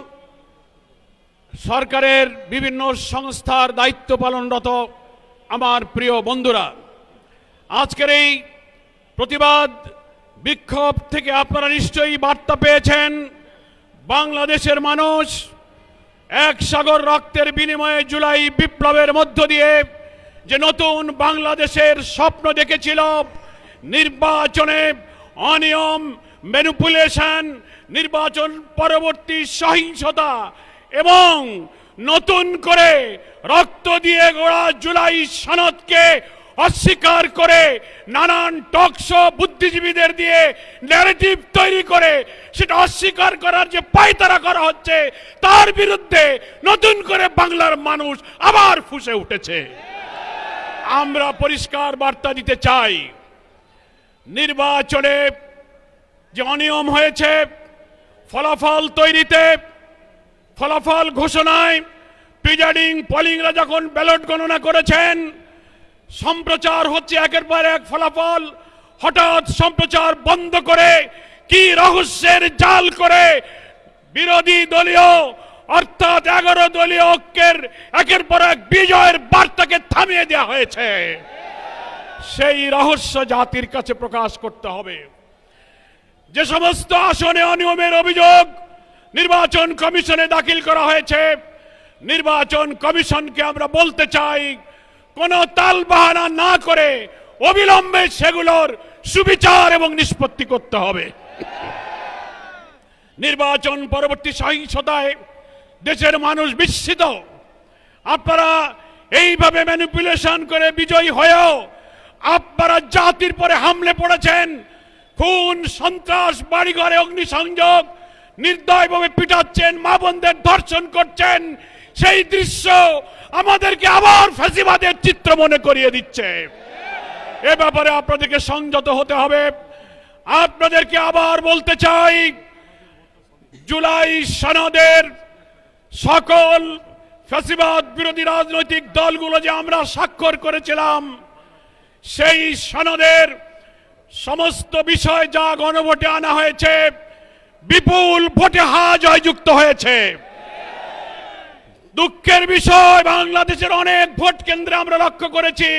সরকারের বিভিন্ন সংস্থার দায়িত্ব পালনরত আমার প্রিয় বন্ধুরা, আজকের এই প্রতিবাদ বিক্ষোভ থেকে আপনারা নিশ্চয়ই বার্তা পেয়েছেন। বাংলাদেশের মানুষ এক সাগর রক্তের বিনিময়ে জুলাই বিপ্লবের মধ্য দিয়ে যে নতুন বাংলাদেশের স্বপ্ন দেখেছিল, নির্বাচনে অনিয়ম, ম্যানিপুলেশন, নির্বাচন পরবর্তী সহিংসতা এবং নতুন করে রক্ত দিয়ে গড়া জুলাই সনদকে অস্বীকার করে নানান টকশো বুদ্ধিজীবীদের দিয়ে ন্যারেটিভ তৈরি করে সেটা অস্বীকার করার যে পায়তারা করা হচ্ছে, তার বিরুদ্ধে নতুন করে বাংলার মানুষ আবার ফুঁসে উঠেছে। আমরা পরিষ্কার বার্তা দিতে চাই, নির্বাচনে যে অনিয়ম হয়েছে, ফলাফল তৈরিতে, ফলাফল ঘোষণায়, প্রিজাইডিং পোলিংরা যখন ব্যালট গণনা করেছেন, সম্প্রচার হচ্ছে একের পর এক ফলাফল, হঠাৎ সম্প্রচার বন্ধ করে কি রহস্যের জাল করে বিরোধী দলীয় অর্থাৎ 11 দলীয় ঐক্যের একের পর এক বিজয়ের বার্তাকে থামিয়ে দেওয়া হয়েছে। সেই রহস্য জাতির কাছে প্রকাশ করতে হবে। যে সমস্ত আসনে অনিয়মের অভিযোগ নির্বাচন কমিশনে দাখিল করা হয়েছে, নির্বাচন কমিশনকে আমরা বলতে চাই, কোনো তালবাহানা না করে অবিলম্বে সেগুলোর সুবিচার এবং নিষ্পত্তি করতে হবে। নির্বাচন পরবর্তী সহিংসতায় দেশের মানুষ বিস্মিত। আপনারা এইভাবে ম্যানিপুলেশন করে বিজয়ী হয়েও আপনারা জাতির পরে হামলে পড়েছেন, খুন, সন্ত্রাস, বাড়িঘরে অগ্নিসংযোগ, নির্দয়ভাবে পিটাচ্ছেন, মা বোনদের ধর্ষণ করছেন। সেই দৃশ্য আমাদেরকে আবার ফ্যাসিবাদের চিত্র মনে করিয়ে দিচ্ছে। এ ব্যাপারে আপনাদেরকে সংযত হতে হবে। আপনাদেরকে আবার বলতে চাই, জুলাই সনদের সকল ফ্যাসিবাদ বিরোধী রাজনৈতিক দলগুলো যে আমরা স্বাক্ষর করেছিলাম, সেই সনদের সমস্ত বিষয় যা গণভোটে আনা হয়েছে, বিপুল ভোটে হা জয়যুক্ত হয়েছে। দুঃখের বিষয়, বাংলাদেশের অনেক ভোট কেন্দ্রে আমরা লক্ষ্য করেছি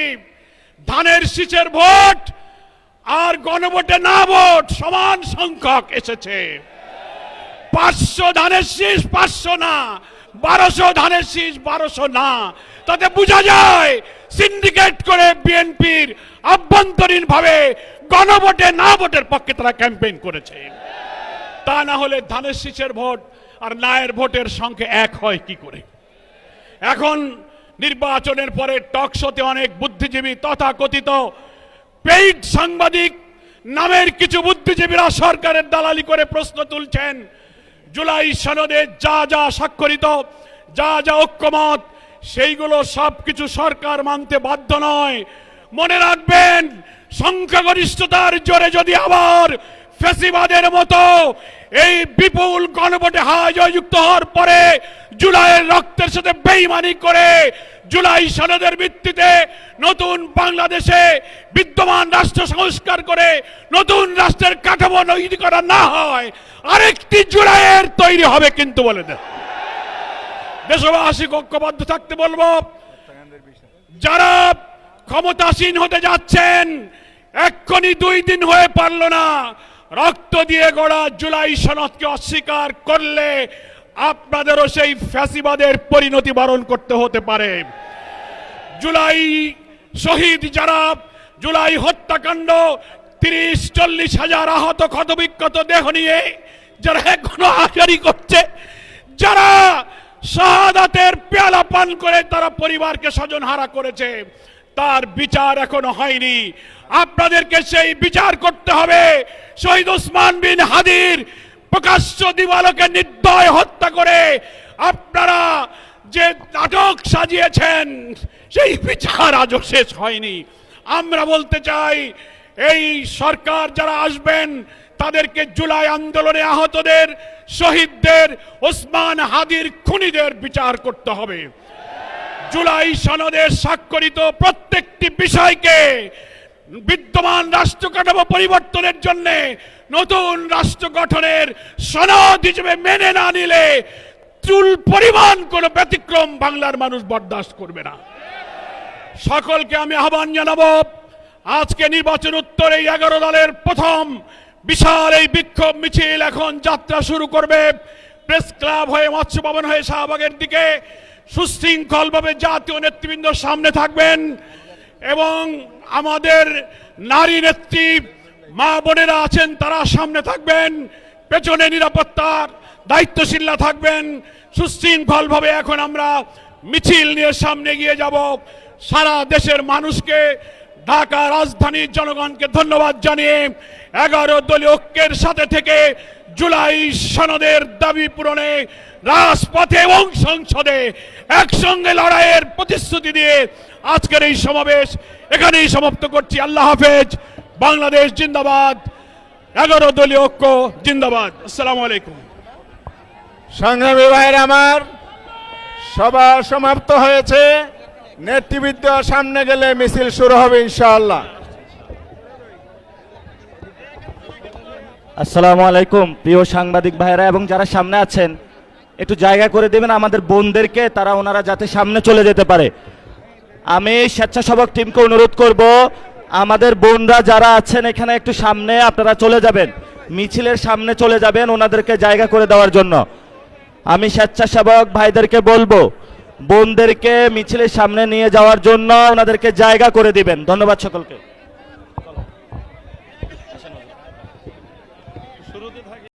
ধানের শীষের ভোট আর গণভোটে না ভোট সমান সংখ্যক এসেছে। 500 ধানের শীষ 500 না, 1200 ধানের শীষ 1200 না। তাতে বোঝা যায় সিন্ডিকেট করে বিএনপির আভ্যন্তরীণ ভাবে গণভোটে না ভোটের পক্ষে তারা ক্যাম্পেইন করেছে। তা না হলে ধানের শীষের ভোট আর নায়ের ভোটের সংখ্যা এক হয় কি করে? এখন নির্বাচনের পরে টকশোতে অনেক বুদ্ধিজীবী তথাকথিত পেইড সাংবাদিক নামের কিছু বুদ্ধিজীবীরা সরকারের দালালি করে প্রশ্ন তুলছেন, জুলাই সনদে যা যা স্বাক্ষরিত, যা যা ঐক্যমত, সেইগুলো সবকিছু সরকার মানতে বাধ্য নয়। মনে রাখবেন, সংখ্যাগরিষ্ঠতার জোরে যদি আবার ফ্যাসিবাদের মতো এই বিপুল গণভোটে জয়যুক্ত হওয়ার পরে জুলাইয়ের রক্তের সাথে বেইমানি করে জুলাই সনদের ভিত্তিতে নতুন বাংলাদেশে বিদ্যমান রাষ্ট্র সংস্কার করে নতুন রাষ্ট্রের কাঠামো তৈরি করা না হয়, আরেকটি জুলাইয়ের তৈরি হবে কিন্তু বলে দেন। দেশবাসী ঐক্যবদ্ধ থাকতে বলবো। যারা ক্ষমতাসীন হতে যাচ্ছেন, এক্ষুনি 2 দিন হয়ে পারল না, রক্ত দিয়ে গড়া জুলাই সনদকে অস্বীকার করলে আপনাদেরও সেই ফ্যাসিবাদের পরিণতি বরণ করতে হতে পারে। জুলাই শহীদ যারা, জুলাই হত্যাকাণ্ড, 30-40 হাজার আহত ক্ষতবিক্ষত দেহ নিয়ে যারা এখনো হাজারি করছে, যারা শাহাদাতের পেয়ালা পান করে তারা পরিবারকে স্বজনহারা করেছে, তার বিচার এখনো হয়নি। আপনাদেরকে সেই বিচার করতে হবে। শহীদ ওসমান বিন হাদির প্রকাশ্য দিবালোকে নির্দয় হত্যা করে আপনারা যে নাটক সাজিয়েছেন, সেই বিচার আজও শেষ হয়নি। আমরা বলতে চাই, এই সরকার যারা আসবেন তাদেরকে জুলাই আন্দোলনে আহতদের, শহীদদের, ওসমান হাদির খুনিদের বিচার করতে হবে। জুলাই সনদের স্বাক্ষরিত প্রত্যেকটি বিষয়কে বিদ্যমান রাষ্ট্র কাঠামো পরিবর্তনের জন্য নতুন রাষ্ট্র গঠনের সনদ হিসেবে মেনে না নিলে চুল পরিমাণ কোনো ব্যতিক্রম বাংলার মানুষ বরদাস্ত করবে না। সকলকে আমি আহ্বান জানাবো, আজকে নির্বাচন উত্তর এই 11 দলের প্রথম বিশাল এই বিক্ষোভ মিছিল এখন যাত্রা শুরু করবে প্রেস ক্লাব হয়ে, মৎস্য ভবন হয়ে শাহবাগের দিকে। সুশৃঙ্খলভাবে জাতীয় নেতৃবৃন্দ সামনে থাকবেন এবং আমাদের নারী নেত্রী মা বোনেরা আছেন তারা সামনে থাকবেন, পেছনে নিরাপত্তার দায়িত্বশীলরা থাকবেন। সুশৃঙ্খলভাবে এখন আমরা মিছিল নিয়ে সামনে গিয়ে যাব। সারা দেশের মানুষকে, ঢাকা রাজধানীর জনগণকে ধন্যবাদ জানিয়ে 11 দলীয় ঐক্যের সাথে থেকে জুলাই সনদের দাবি পূরণে রাজপথে এবং সংসদে একসঙ্গে লড়াইয়ের প্রতিশ্রুতি দিয়ে আজকের এই সমাবেশ এখানেই সমাপ্ত করছি। আল্লাহ হাফেজ। বাংলাদেশ জিন্দাবাদ। 11 দলীয় ঐক্য জিন্দাবাদ। আসসালামু আলাইকুম। সংগ্রামী ভাইয়ের আমার, সভা সমাপ্ত হয়েছে। নেতৃবৃন্দ সামনে গেলে মিছিল শুরু হবে ইনশাআল্লাহ। আসসালামু আলাইকুম প্রিয় সাংবাদিক ভাইরা এবং যারা সামনে আছেন, একটু জায়গা করে দেবেন আমাদের বোনদেরকে, ওনারা যাতে সামনে চলে যেতে পারে। আমি স্বেচ্ছাসেবক টিমকে অনুরোধ করব, আমাদের বোনরা যারা আছেন এখানে একটু সামনে আপনারা চলে যাবেন, মিছিলের সামনে চলে যাবেন ওনাদেরকে জায়গা করে দেওয়ার জন্য। আমি স্বেচ্ছাসেবক ভাইদেরকে বলবো বোনদেরকে মিছিলের সামনে নিয়ে যাওয়ার জন্য ওনাদেরকে জায়গা করে দিবেন। ধন্যবাদ সকলকে।